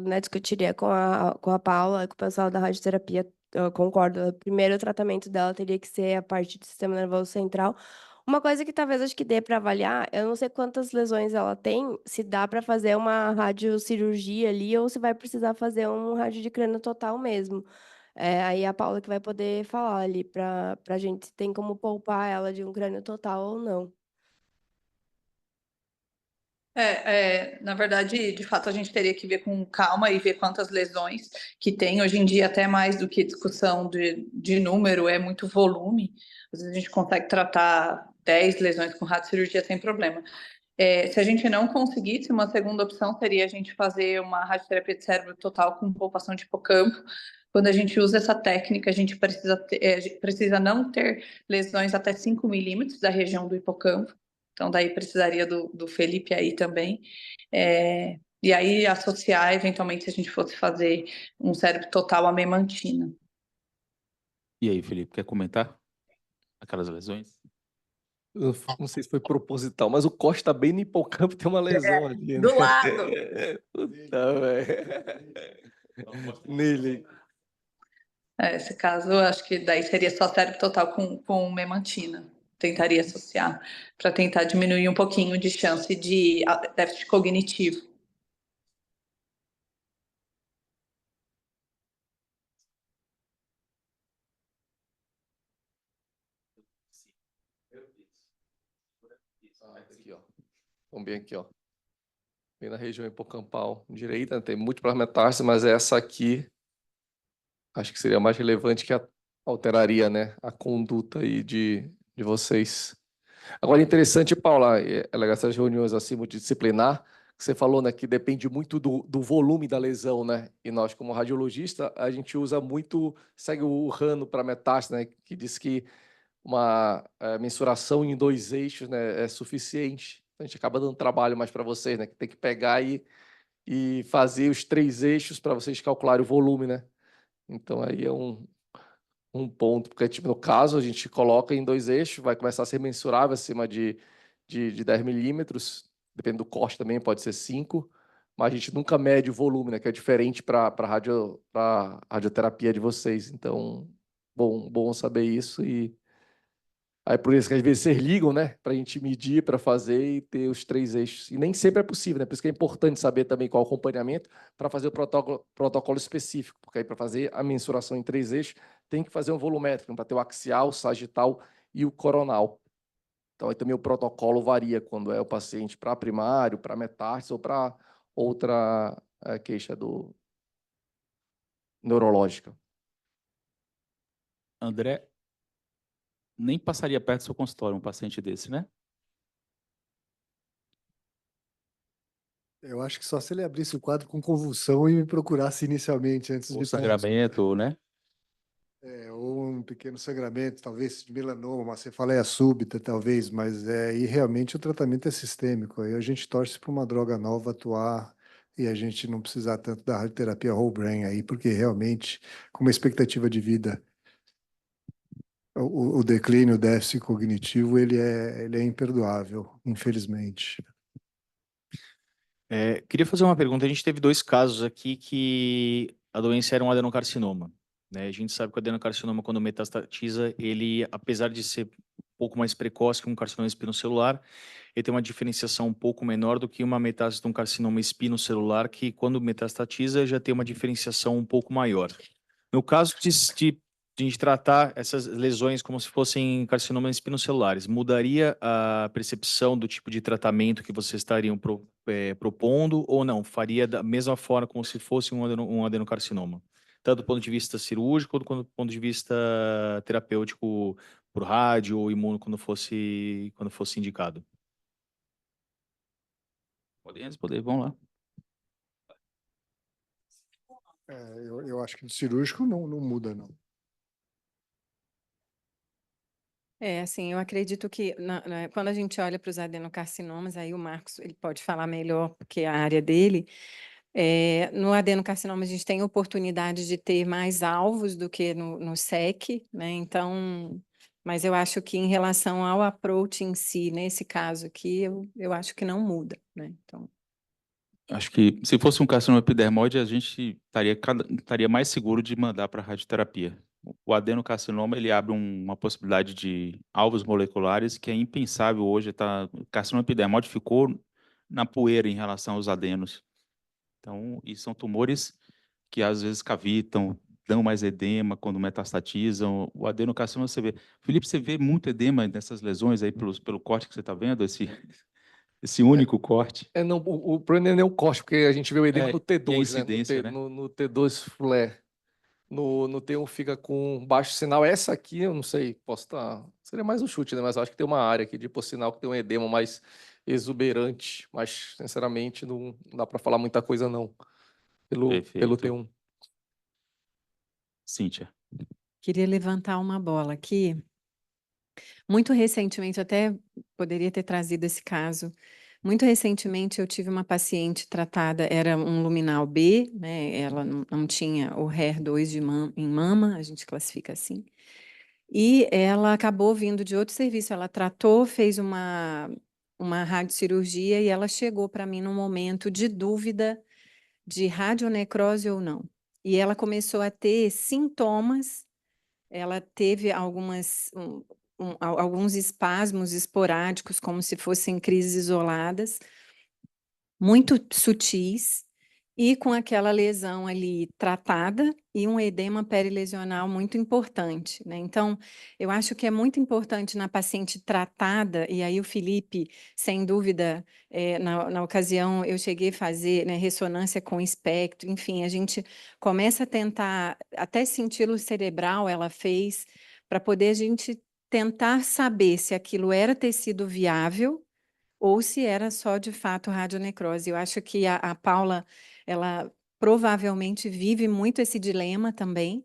né, discutiria com a Paula, com o pessoal da radioterapia, eu concordo. Primeiro, o tratamento dela teria que ser a parte do sistema nervoso central. Uma coisa que talvez acho que dê para avaliar, eu não sei quantas lesões ela tem, se dá para fazer uma radiocirurgia ali ou se vai precisar fazer um rádio de crânio total mesmo. Aí a Paula que vai poder falar ali para a gente se tem como poupar ela de um crânio total ou não. Na verdade, de fato, a gente teria que ver com calma e ver quantas lesões que tem. Hoje em dia, até mais do que discussão de número, é muito volume. Às vezes a gente consegue tratar 10 lesões com radiocirurgia sem problema. Se a gente não conseguisse, uma segunda opção seria a gente fazer uma radioterapia de cérebro total com poupação de hipocampo. Quando a gente usa essa técnica, a gente precisa não ter lesões até 5 milímetros da região do hipocampo. Então, daí precisaria do Felipe aí também. E aí associar, eventualmente, se a gente fosse fazer um cérebro total à memantina. E aí, Felipe, quer comentar aquelas lesões? Eu não sei se foi proposital, mas o Costa tá bem no hipocampo, tem uma lesão ali, né? Do lado! Puta, velho. Nele. Esse caso, eu acho que daí seria só cérebro total com memantina. Tentaria associar, para tentar diminuir um pouquinho de chance de déficit cognitivo. Aqui, ó. Vamos bem aqui, ó. Bem na região hipocampal direita, tem múltiplas metástases, mas essa aqui acho que seria mais relevante, que alteraria, né, a conduta aí de vocês. Agora, interessante, Paula, é legal essas reuniões assim multidisciplinar, que você falou, né, que depende muito do volume da lesão, né? E nós, como radiologista, a gente usa muito, segue o Rano para metástase, né, que diz que uma mensuração em 2 eixos, né, é suficiente. A gente acaba dando trabalho mais para vocês, né, que tem que pegar e fazer os 3 eixos para vocês calcularem o volume, né? Então aí é um ponto, porque tipo, no caso a gente coloca em 2 eixos, vai começar a ser mensurável acima de 10 milímetros, depende do corte também, pode ser 5, mas a gente nunca mede o volume, né, que é diferente para a radioterapia de vocês. Então, bom saber isso. E aí por isso que às vezes vocês ligam, né, para a gente medir, para fazer e ter os 3 eixos. E nem sempre é possível, né? Por isso que é importante saber também qual o acompanhamento para fazer o protocolo específico, porque aí para fazer a mensuração em 3 eixos tem que fazer um volumétrico para ter o axial, o sagital e o coronal. Então aí também o protocolo varia quando é o paciente para primário, para metástase ou para outra queixa neurológica. André, nem passaria perto do seu consultório um paciente desse, né? Eu acho que só se ele abrisse o quadro com convulsão e me procurasse inicialmente antes Ou de sangramento, né? ou um pequeno sangramento, talvez de melanoma, uma cefaleia súbita, talvez, mas e realmente o tratamento é sistêmico. Aí a gente torce para uma droga nova atuar e a gente não precisar tanto da radioterapia whole brain aí, porque realmente, com uma expectativa de vida, o declínio, o déficit cognitivo, ele é imperdoável, infelizmente. Queria fazer uma pergunta. A gente teve 2 casos aqui que a doença era um adenocarcinoma. né? A gente sabe que o adenocarcinoma, quando metastatiza, ele, apesar de ser um pouco mais precoce que um carcinoma espinocelular, ele tem uma diferenciação um pouco menor do que uma metástase de um carcinoma espinocelular, que quando metastatiza já tem uma diferenciação um pouco maior. No caso de a gente tratar essas lesões como se fossem carcinomas espinocelulares, mudaria a percepção do tipo de tratamento que vocês estariam propondo ou não? Faria da mesma forma como se fosse um adenocarcinoma? Tanto do ponto de vista cirúrgico quanto do ponto de vista terapêutico por rádio ou imuno quando fosse indicado. Podem responder, vamos lá. Eu acho que do cirúrgico não muda, não. Assim, eu acredito que quando a gente olha para os adenocarcinomas, aí o Marcos ele pode falar melhor, porque é a área dele. No adenocarcinoma, a gente tem oportunidade de ter mais alvos do que no SEC, né? Então, mas eu acho que em relação ao approach em si, nesse caso aqui, eu acho que não muda, né? Então, Acho que se fosse um carcinoma epidermoide, a gente estaria mais seguro de mandar para radioterapia. O adenocarcinoma, ele abre uma possibilidade de alvos moleculares que é impensável hoje. O carcinoma epidermoide ficou na poeira em relação aos adenos. Então, e são tumores que às vezes cavitam, dão mais edema quando metastatizam. O adenocarcinoma, você vê. Felipe, você vê muito edema nessas lesões aí pelo corte que você está vendo, esse único corte? Não, o problema não é o corte, porque a gente vê o edema no E a T2, incidência, né? né? No T2 flare. No T1 fica com baixo sinal. Essa aqui, eu não sei, posso estar... Seria mais um chute, né? Mas eu acho que tem uma área aqui de hipossinal que tem um edema mais exuberante. Mas, sinceramente, não dá para falar muita coisa, não. Pelo Perfeito. T1. Cíntia. queria levantar uma bola aqui. Muito recentemente, até poderia ter trazido esse caso. Muito recentemente, eu tive uma paciente tratada, era um luminal B, né? Ela não tinha o HER2 em mama, a gente classifica assim. E ela acabou vindo de outro serviço. Ela tratou, fez uma radiocirurgia e ela chegou para mim num momento de dúvida de radionecrose ou não. E ela começou a ter sintomas, ela teve alguns espasmos esporádicos, como se fossem crises isoladas, muito sutis, e com aquela lesão ali tratada e um edema perilesional muito importante, né? Então, eu acho que é muito importante na paciente tratada, e aí o Felipe, sem dúvida, na ocasião eu cheguei a fazer, né, ressonância com espectro, enfim, a gente começa a tentar, até sintilo cerebral ela fez, para poder a gente tentar saber se aquilo era tecido viável, ou se era só de fato radionecrose. Eu acho que a Paula, ela provavelmente vive muito esse dilema também,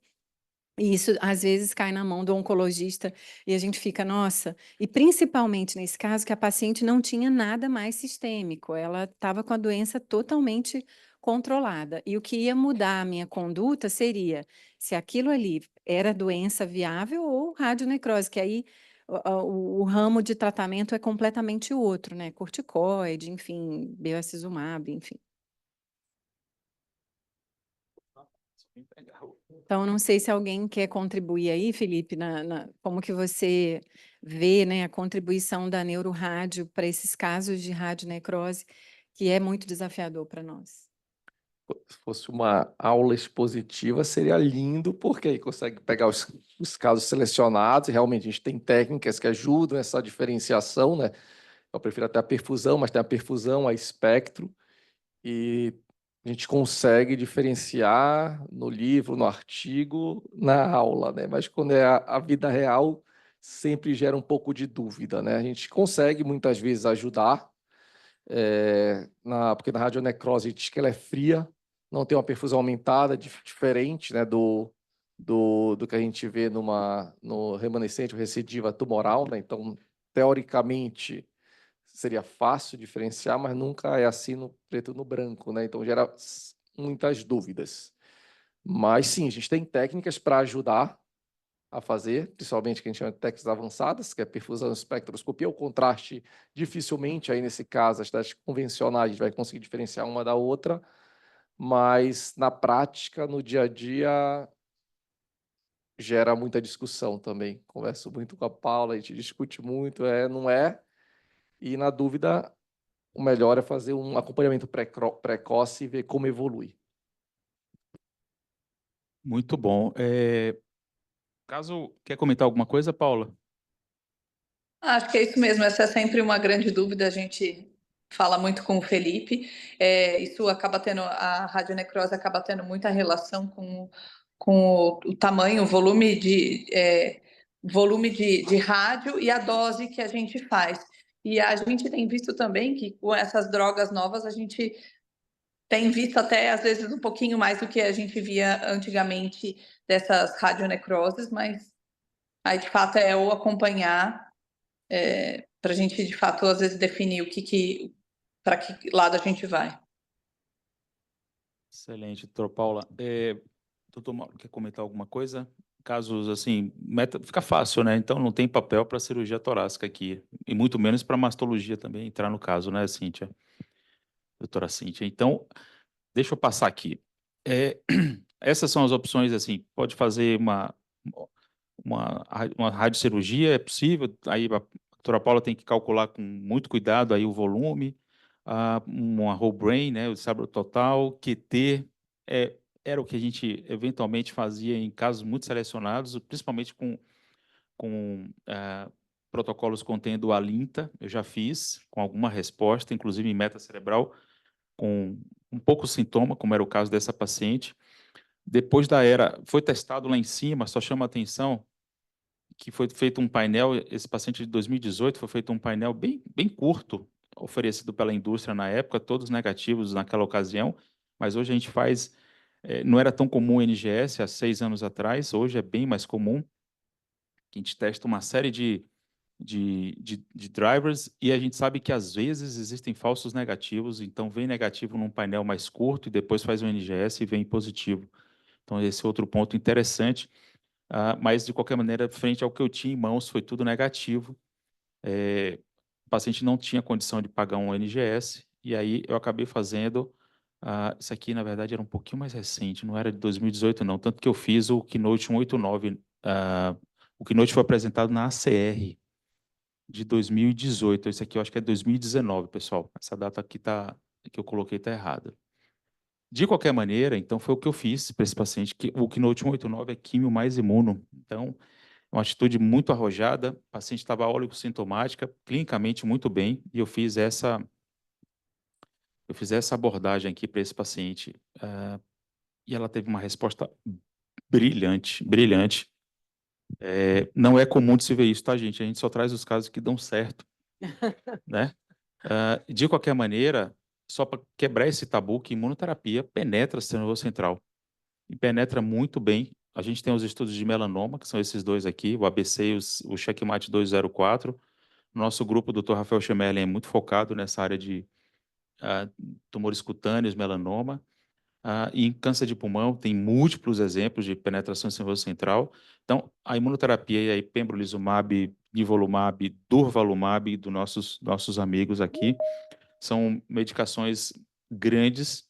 e isso às vezes cai na mão do oncologista e a gente fica, nossa, e principalmente nesse caso que a paciente não tinha nada mais sistêmico, ela estava com a doença totalmente controlada. E o que ia mudar a minha conduta seria se aquilo ali era doença viável ou radionecrose, que aí o ramo de tratamento é completamente outro, né? Corticoide, enfim, bevacizumab, enfim. Então, não sei se alguém quer contribuir aí, Felipe, como que você vê, né, a contribuição da neurorádio para esses casos de radionecrose, que é muito desafiador para nós. Se fosse uma aula expositiva, seria lindo, porque aí consegue pegar os casos selecionados, e realmente a gente tem técnicas que ajudam essa diferenciação, né? Eu prefiro até a perfusão, mas tem a perfusão, a espectro, e a gente consegue diferenciar no livro, no artigo, na aula, né? Mas quando é a vida real, sempre gera um pouco de dúvida, né? A gente consegue muitas vezes ajudar, porque na radionecrose a gente diz que ela é fria, não tem uma perfusão aumentada, diferente, né, do que a gente vê no remanescente ou recidiva tumoral, né? Então, teoricamente, seria fácil diferenciar, mas nunca é assim no preto e no branco, né? Então, gera muitas dúvidas. Mas, sim, a gente tem técnicas para ajudar a fazer, principalmente que a gente chama de técnicas avançadas, que é perfusão, espectroscopia, o contraste, dificilmente, aí nesse caso, as técnicas convencionais, a gente vai conseguir diferenciar uma da outra, mas na prática, no dia a dia, gera muita discussão também. Converso muito com a Paula, a gente discute muito, não é. E na dúvida, o melhor é fazer um acompanhamento precoce e ver como evolui. Muito bom. Caso quer comentar alguma coisa, Paula? Acho que é isso mesmo, essa é sempre uma grande dúvida, a gente fala muito com o Felipe, isso acaba tendo, a radionecrose acaba tendo muita relação com o tamanho, o volume de rádio e a dose que a gente faz. E a gente tem visto também que com essas drogas novas, a gente tem visto até, às vezes, um pouquinho mais do que a gente via antigamente dessas radionecroses, mas aí, de fato, é ou acompanhar para a gente, de fato, às vezes definir para que lado a gente vai. Excelente, doutor Paula. Doutor Mauro, quer comentar alguma coisa? Casos assim, fica fácil, né? Então não tem papel para cirurgia torácica aqui, e muito menos para mastologia também entrar no caso, né, Cíntia? Doutora Cíntia. Então, deixa eu passar aqui. Essas são as opções, assim, pode fazer uma radiocirurgia, é possível, aí a doutora Paula tem que calcular com muito cuidado aí o volume, uma whole brain, né, o cérebro total, QT, era o que a gente eventualmente fazia em casos muito selecionados, principalmente com protocolos contendo a Alinta, eu já fiz, com alguma resposta, inclusive em meta cerebral, com um pouco sintoma, como era o caso dessa paciente. Depois foi testado lá em cima, só chama atenção que foi feito um painel, esse paciente de 2018 foi feito um painel bem, bem curto, oferecido pela indústria na época, todos negativos naquela ocasião, mas hoje a gente faz, não era tão comum o NGS há 6 anos atrás, hoje é bem mais comum, que a gente testa uma série de drivers e a gente sabe que às vezes existem falsos negativos, então vem negativo num painel mais curto e depois faz um NGS e vem positivo. Então esse é outro ponto interessante. Mas, de qualquer maneira, frente ao que eu tinha em mãos, foi tudo negativo. O paciente não tinha condição de pagar um NGS, e aí eu acabei fazendo. Isso aqui, na verdade, era um pouquinho mais recente, não era de 2018, não. Tanto que eu fiz o Keynote 189. O Keynote foi apresentado na ACR de 2018. Esse aqui eu acho que é 2019, pessoal. Essa data aqui que eu coloquei está errada. De qualquer maneira, então, foi o que eu fiz para esse paciente, que o Keynote 189 é químio mais imuno. Então, uma atitude muito arrojada, o paciente estava oligossintomática, clinicamente muito bem, e eu fiz essa abordagem aqui para esse paciente. E ela teve uma resposta brilhante, brilhante. Não é comum de se ver isso, tá, gente? A gente só traz os casos que dão certo, né? De qualquer maneira, só para quebrar esse tabu, que imunoterapia penetra o sistema nervoso central. E penetra muito bem. A gente tem os estudos de melanoma, que são esses dois aqui, o ABC e o Checkmate 204. Nosso grupo, o Dr. Rafael Schemerling, é muito focado nessa área de tumores cutâneos, melanoma. E em câncer de pulmão, tem múltiplos exemplos de penetração do sistema nervoso central. Então, a imunoterapia aí, pembrolizumab, nivolumab, durvalumab, dos nossos amigos aqui, são medicações grandes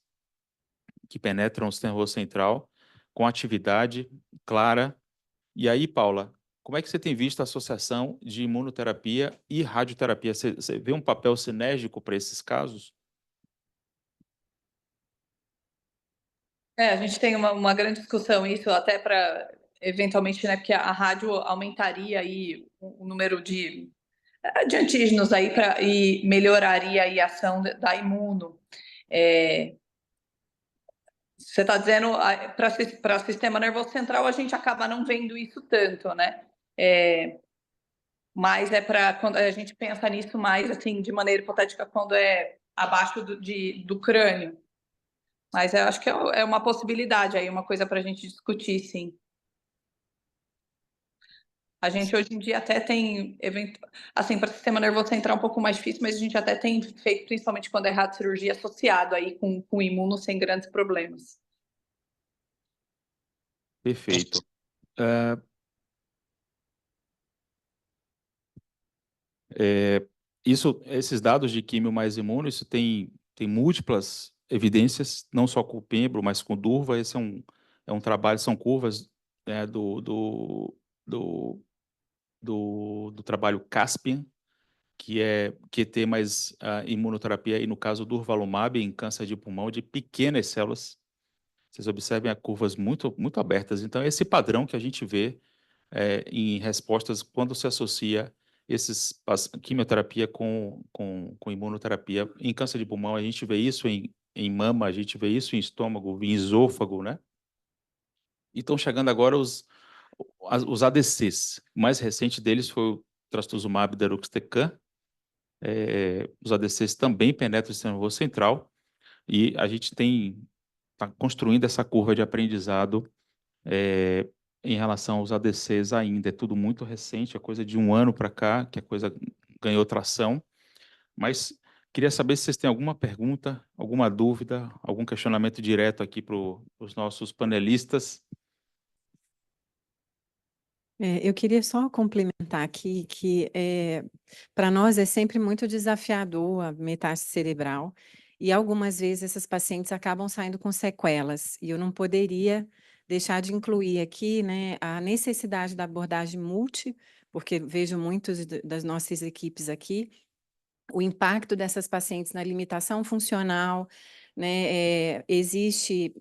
que penetram o sistema nervoso central, com atividade clara. E aí, Paula, como é que você tem visto a associação de imunoterapia e radioterapia? Você vê um papel sinérgico para esses casos? A gente tem uma grande discussão isso, até para, eventualmente, né, porque a rádio aumentaria aí o número de antígenos aí e melhoraria aí a ação da imuno. Você está dizendo, para o sistema nervoso central, a gente acaba não vendo isso tanto, né? Mas quando a gente pensa nisso mais, assim, de maneira hipotética, quando é abaixo do crânio. Mas eu acho que é uma possibilidade aí, uma coisa para a gente discutir, sim. A gente hoje em dia até tem, assim, para o sistema nervoso central um pouco mais difícil, mas a gente até tem feito, principalmente quando é radiocirurgia, associado aí com imuno sem grandes problemas. Perfeito. Esses dados de químio mais imuno, isso tem múltiplas evidências, não só com o pembro, mas com durva. Esse é um trabalho, são curvas do trabalho Caspian, que é QT mais imunoterapia, e no caso do Durvalumab, em câncer de pulmão de pequenas células. Vocês observem curvas muito abertas. Então, esse padrão que a gente vê em respostas quando se associa quimioterapia com imunoterapia. Em câncer de pulmão, a gente vê isso em mama, a gente vê isso em estômago, em esôfago, né? E estão chegando agora os ADCs. O mais recente deles foi o trastuzumab deruxtecan. Os ADCs também penetram o sistema nervoso central, e a gente está construindo essa curva de aprendizado em relação aos ADCs ainda. É tudo muito recente, é coisa de 1 ano para cá que a coisa ganhou tração. Mas queria saber se vocês têm alguma pergunta, alguma dúvida, algum questionamento direto aqui para os nossos panelistas. Eu queria só complementar aqui que para nós é sempre muito desafiador a metástase cerebral, e algumas vezes essas pacientes acabam saindo com sequelas, e eu não poderia deixar de incluir aqui, né, a necessidade da abordagem multi, porque vejo muitos das nossas equipes aqui, o impacto dessas pacientes na limitação funcional, né, existe...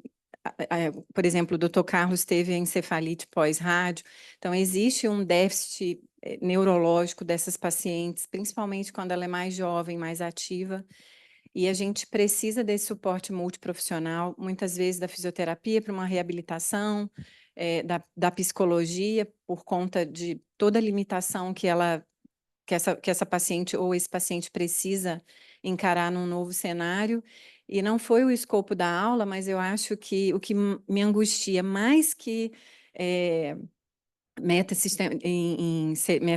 Por exemplo, o Dr. Carlos teve a encefalite pós-rádio, então existe um déficit neurológico dessas pacientes, principalmente quando ela é mais jovem, mais ativa, e a gente precisa desse suporte multiprofissional, muitas vezes da fisioterapia para uma reabilitação, da psicologia, por conta de toda a limitação que essa paciente ou esse paciente precisa encarar num novo cenário. E não foi o escopo da aula, mas eu acho que o que me angustia mais que meta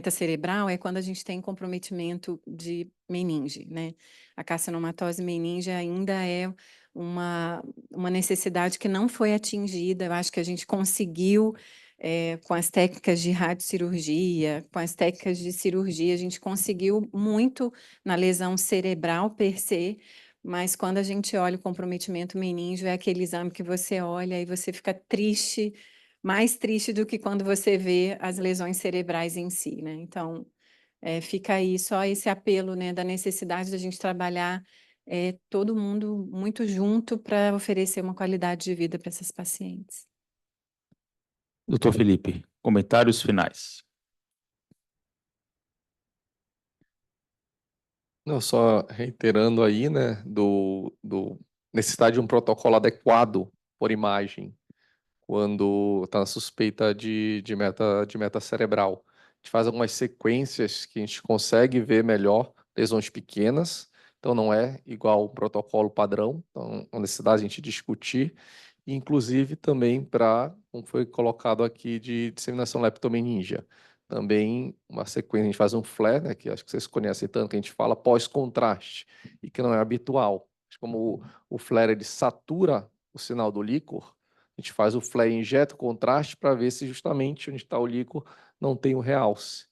cerebral é quando a gente tem comprometimento de meninge, né? A carcinomatose meninge ainda é uma necessidade que não foi atingida. Eu acho que a gente conseguiu, com as técnicas de radiocirurgia, com as técnicas de cirurgia, a gente conseguiu muito na lesão cerebral per se, mas quando a gente olha o comprometimento meníngeo, é aquele exame que você olha e você fica triste, mais triste do que quando você vê as lesões cerebrais em si, né? Então, fica aí só esse apelo, né, da necessidade da gente trabalhar todo mundo muito junto para oferecer uma qualidade de vida para essas pacientes. Doutor Felipe, comentários finais. Não, só reiterando aí, né, necessidade de um protocolo adequado por imagem, quando está na suspeita de meta cerebral. A gente faz algumas sequências que a gente consegue ver melhor lesões pequenas, então não é igual o protocolo padrão, então a necessidade de a gente discutir, e inclusive também para, como foi colocado aqui, de disseminação leptomeníngea. Também uma sequência, a gente faz um flare, né, que acho que vocês conhecem tanto, que a gente fala pós-contraste, e que não é habitual. Como o flare ele satura o sinal do líquor, a gente faz o flare e injeta o contraste para ver se justamente onde está o líquor não tem o realce.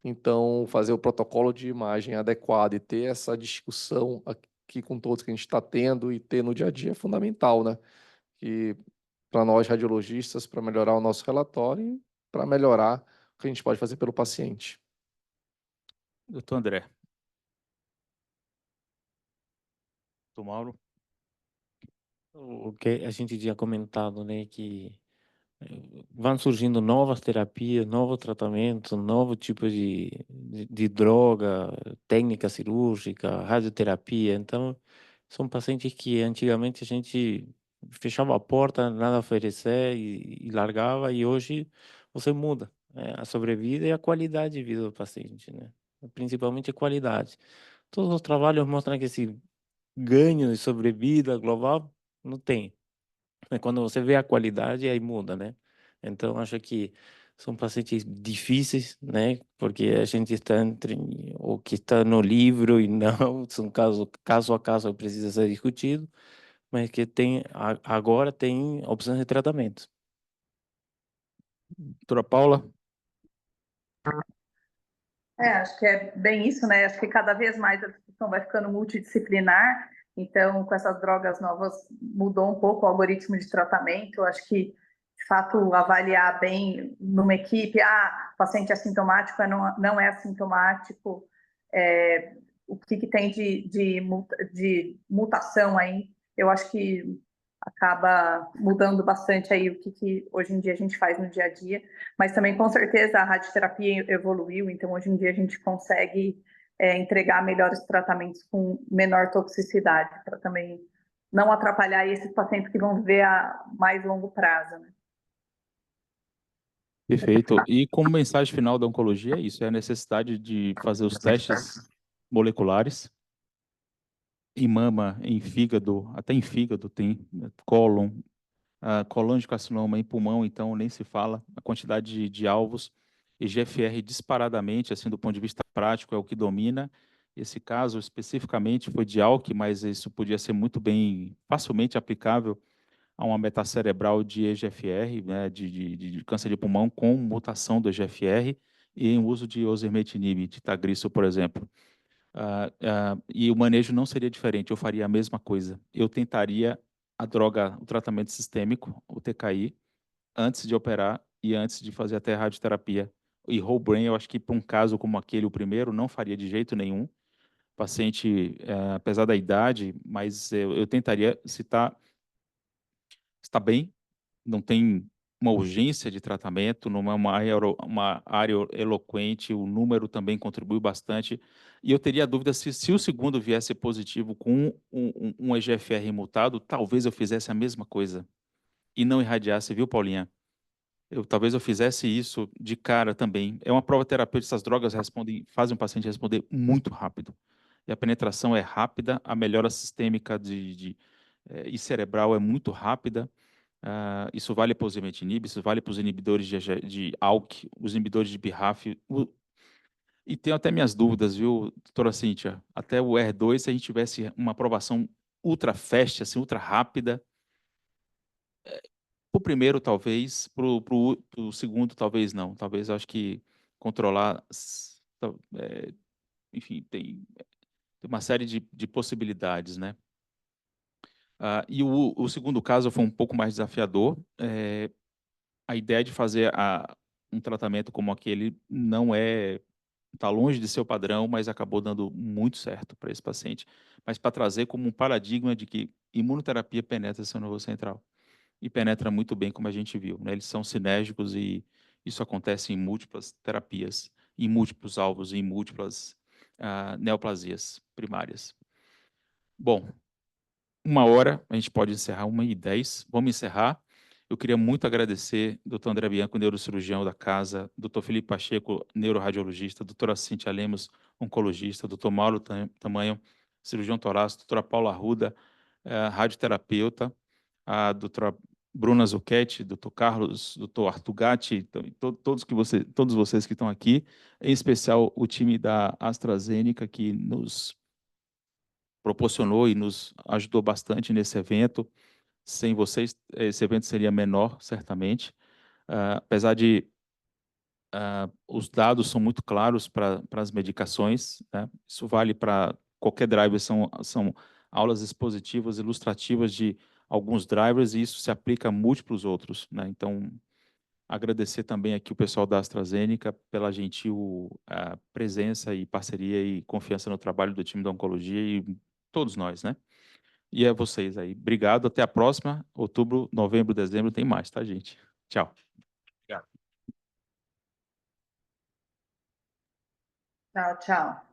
Então, fazer o protocolo de imagem adequado e ter essa discussão aqui com todos que a gente está tendo e ter no dia a dia é fundamental, né? E para nós radiologistas, para melhorar o nosso relatório e para melhorar o que a gente pode fazer pelo paciente. Doutor André. Doutor Mauro. O que a gente tinha comentado, né, que vão surgindo novas terapias, novos tratamentos, novo tipo de droga, técnica cirúrgica, radioterapia. Então, são pacientes que antigamente a gente fechava a porta, nada a oferecer e largava, e hoje você muda, né, a sobrevida e a qualidade de vida do paciente, né? Principalmente a qualidade. Todos os trabalhos mostram que esse ganho de sobrevida global não tem. Quando você vê a qualidade, aí muda, né? Então, acho que são pacientes difíceis, né? Porque a gente está entre o que está no livro e não, são caso a caso precisa ser discutido, mas que agora tem opções de tratamento. Doutora Paula. Acho que é bem isso, né? Acho que cada vez mais a discussão vai ficando multidisciplinar, então com essas drogas novas mudou um pouco o algoritmo de tratamento. Acho que de fato, avaliar bem numa equipe, o paciente é assintomático, não é assintomático, o que tem de mutação aí, eu acho que acaba mudando bastante aí o que hoje em dia a gente faz no dia a dia, mas também com certeza a radioterapia evoluiu, então hoje em dia a gente consegue entregar melhores tratamentos com menor toxicidade, para também não atrapalhar esses pacientes que vão viver a mais longo prazo, né? Perfeito. E como mensagem final da oncologia é isso, é a necessidade de fazer os testes moleculares em mama, em fígado, até em fígado tem, né, cólon, colangiocarcinoma em pulmão, então nem se fala, a quantidade de alvos, EGFR disparadamente, assim, do ponto de vista prático, é o que domina. Esse caso especificamente foi de ALK, mas isso podia ser muito bem, facilmente aplicável a uma metacerebral de EGFR, né, de câncer de pulmão com mutação do EGFR e em uso de osimertinib, de Tagrisso, por exemplo. E o manejo não seria diferente, eu faria a mesma coisa. Eu tentaria o tratamento sistêmico, o TKI, antes de operar e antes de fazer até a radioterapia. E whole brain, eu acho que para um caso como aquele, o primeiro, não faria de jeito nenhum. O paciente, apesar da idade, mas eu tentaria, se está bem, não tem uma urgência de tratamento, não é uma área eloquente, o número também contribui bastante. E eu teria dúvida se o segundo viesse positivo com um EGFR mutado, talvez eu fizesse a mesma coisa e não irradiasse, viu, Paulinha? Talvez eu fizesse isso de cara também. É uma prova terapêutica, essas drogas fazem o paciente responder muito rápido. E a penetração é rápida, a melhora sistêmica e cerebral é muito rápida. Isso vale para os imatinib, isso vale para os inibidores de ALK, os inibidores de BRAF. E tenho até minhas dúvidas, viu, doutora Cíntia? Até o R2, se a gente tivesse uma aprovação ultra fast, assim, ultra rápida, para o primeiro, talvez, para o segundo, talvez não. Talvez, eu acho que controlar, enfim, tem uma série de possibilidades, né? E o segundo caso foi um pouco mais desafiador. A ideia de fazer um tratamento como aquele não está longe de ser o padrão, mas acabou dando muito certo para esse paciente. Mas para trazer como um paradigma de que imunoterapia penetra seu nervo central. E penetra muito bem, como a gente viu, né? Eles são sinérgicos e isso acontece em múltiplas terapias, em múltiplos alvos, em múltiplas neoplasias primárias. Bom, 1h, a gente pode encerrar 1h10. Vamos encerrar. Eu queria muito agradecer ao Dr. André Bianco, neurocirurgião da casa, Dr. Felipe Pacheco, neuroradiologista, doutora Cíntia Lemos, oncologista, Dr. Mauro Tamanho, cirurgião torácico, doutora Paula Arruda, radioterapeuta, a doutora Bruna Zucchetti, doutor Carlos, doutor Arthur Gatti, todos vocês que estão aqui, em especial o time da AstraZeneca, que nos proporcionou e nos ajudou bastante nesse evento. Sem vocês, esse evento seria menor, certamente. Apesar de os dados são muito claros para as medicações, né? Isso vale para qualquer driver, são aulas expositivas, ilustrativas de alguns drivers, e isso se aplica a múltiplos outros, né? Então, agradecer também aqui o pessoal da AstraZeneca pela gentil presença e parceria e confiança no trabalho do time da oncologia e todos nós, né? E a vocês aí. Obrigado, até a próxima. Outubro, novembro, dezembro tem mais, tá, gente? Tchau. Obrigado. Tchau, tchau.